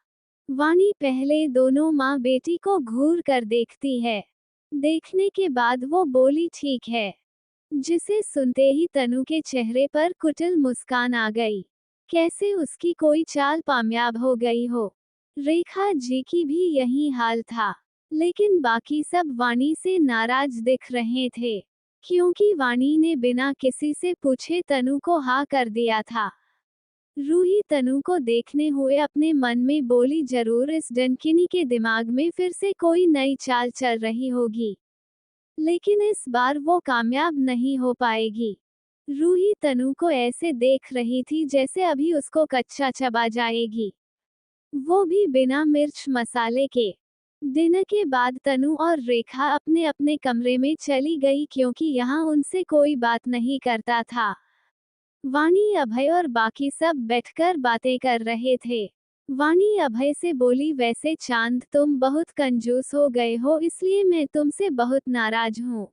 A: वाणी पहले दोनों माँ बेटी को घूर कर देखती है। देखने के बाद वो बोली, ठीक है। जिसे सुनते ही तनु के चेहरे पर कुटिल मुस्कान आ गई। कैसे उसकी कोई चाल कामयाब हो गई हो। रेखा जी की भी यही हाल था, लेकिन बाकी सब वाणी से नाराज दिख रहे थे, क्योंकि वाणी ने बिना किसी से पूछे तनु को हाँ कर दिया था। रूही तनु को देखने हुए अपने मन में बोली, जरूर इस डनकिनी के दिमाग में फिर से कोई नई चाल चल रही होगी, लेकिन इस बार वो कामयाब नहीं हो पाएगी। रूही तनु को ऐसे देख रही थी जैसे अभी उसको कच्चा चबा जाएगी, वो भी बिना मिर्च मसाले के। दिन के बाद तनु और रेखा अपने अपने कमरे में चली गई, क्योंकि यहाँ उनसे कोई बात नहीं करता था। वाणी, अभय और बाकी सब बैठकर बातें कर रहे थे। वाणी अभय से बोली, वैसे चांद, तुम बहुत कंजूस हो गए हो, इसलिए मैं तुमसे बहुत नाराज हूँ।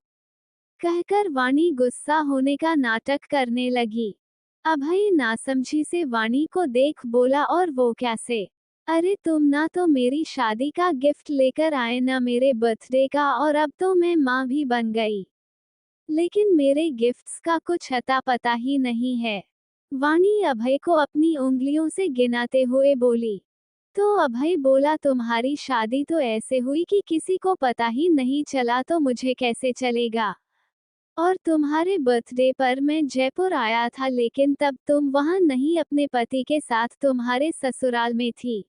A: कहकर वाणी गुस्सा होने का नाटक करने लगी। अभय नासमझी से वाणी को देख बोला, और वो कैसे? अरे तुम ना तो मेरी शादी का गिफ्ट लेकर आए, ना मेरे बर्थडे का, और अब तो मैं माँ भी बन गई, लेकिन मेरे गिफ्ट्स का कुछ अता पता ही नहीं है। वाणी अभय को अपनी उंगलियों से गिनाते हुए बोली। तो अभय बोला, तुम्हारी शादी तो ऐसे हुई कि किसी को पता ही नहीं चला, तो मुझे कैसे चलेगा? और तुम्हारे बर्थडे पर मैं जयपुर आया था, लेकिन तब तुम वहां नहीं, अपने पति के साथ तुम्हारे ससुराल में थी,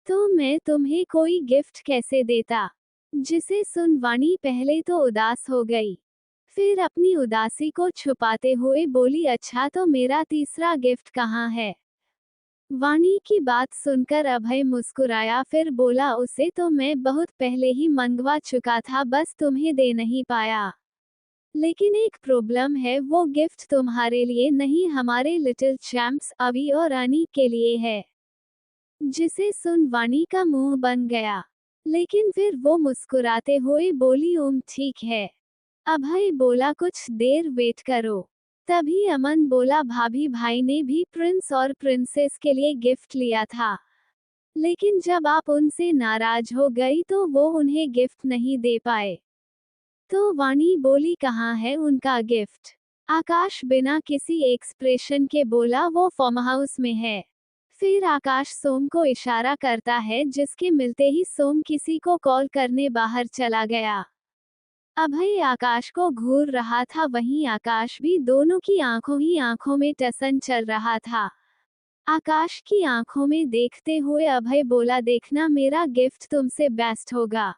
A: तो मैं तुम्हें कोई गिफ्ट कैसे देता? जिसे सुन वाणी पहले तो उदास हो गई, फिर अपनी उदासी को छुपाते हुए बोली, अच्छा तो मेरा तीसरा गिफ्ट कहाँ है? वाणी की बात सुनकर अभय मुस्कुराया, फिर बोला, उसे तो मैं बहुत पहले ही मंगवा चुका था, बस तुम्हें दे नहीं पाया। लेकिन एक प्रॉब्लम है, वो गिफ्ट तुम्हारे लिए नहीं, हमारे लिटिल चैंप्स अवी और अनी के लिए है। जिसे सुन वाणी का मुंह बन गया, लेकिन फिर वो मुस्कुराते हुए बोली, ठीक है। अभय बोला, कुछ देर वेट करो। तभी अमन बोला, भाभी, भाई ने भी प्रिंस और प्रिंसेस के लिए गिफ्ट लिया था, लेकिन जब आप उनसे नाराज हो गई तो वो उन्हें गिफ्ट नहीं दे पाए। तो वाणी बोली, कहाँ है उनका गिफ्ट? आकाश बिना किसी एक्सप्रेशन के बोला, वो फार्म हाउस में है। फिर आकाश सोम को इशारा करता है, जिसके मिलते ही सोम किसी को कॉल करने बाहर चला गया। अभय आकाश को घूर रहा था, वहीं आकाश भी दोनों की आंखों ही आंखों में टसन चल रहा था। आकाश की आंखों में देखते हुए अभय बोला, देखना मेरा गिफ्ट तुमसे बेस्ट होगा।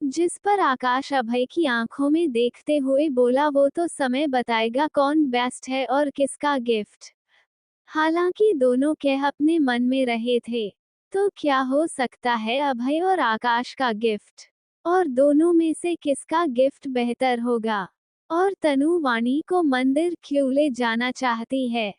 A: जिस पर आकाश अभय की आंखों में देखते हुए बोला, वो तो समय बताएगा कौन बेस्ट है और किसका गिफ्ट। हालांकि दोनों कह अपने मन में रहे थे, तो क्या हो सकता है अभय और आकाश का गिफ्ट, और दोनों में से किसका गिफ्ट बेहतर होगा? और तनु वाणी को मंदिर क्यों ले जाना चाहती है?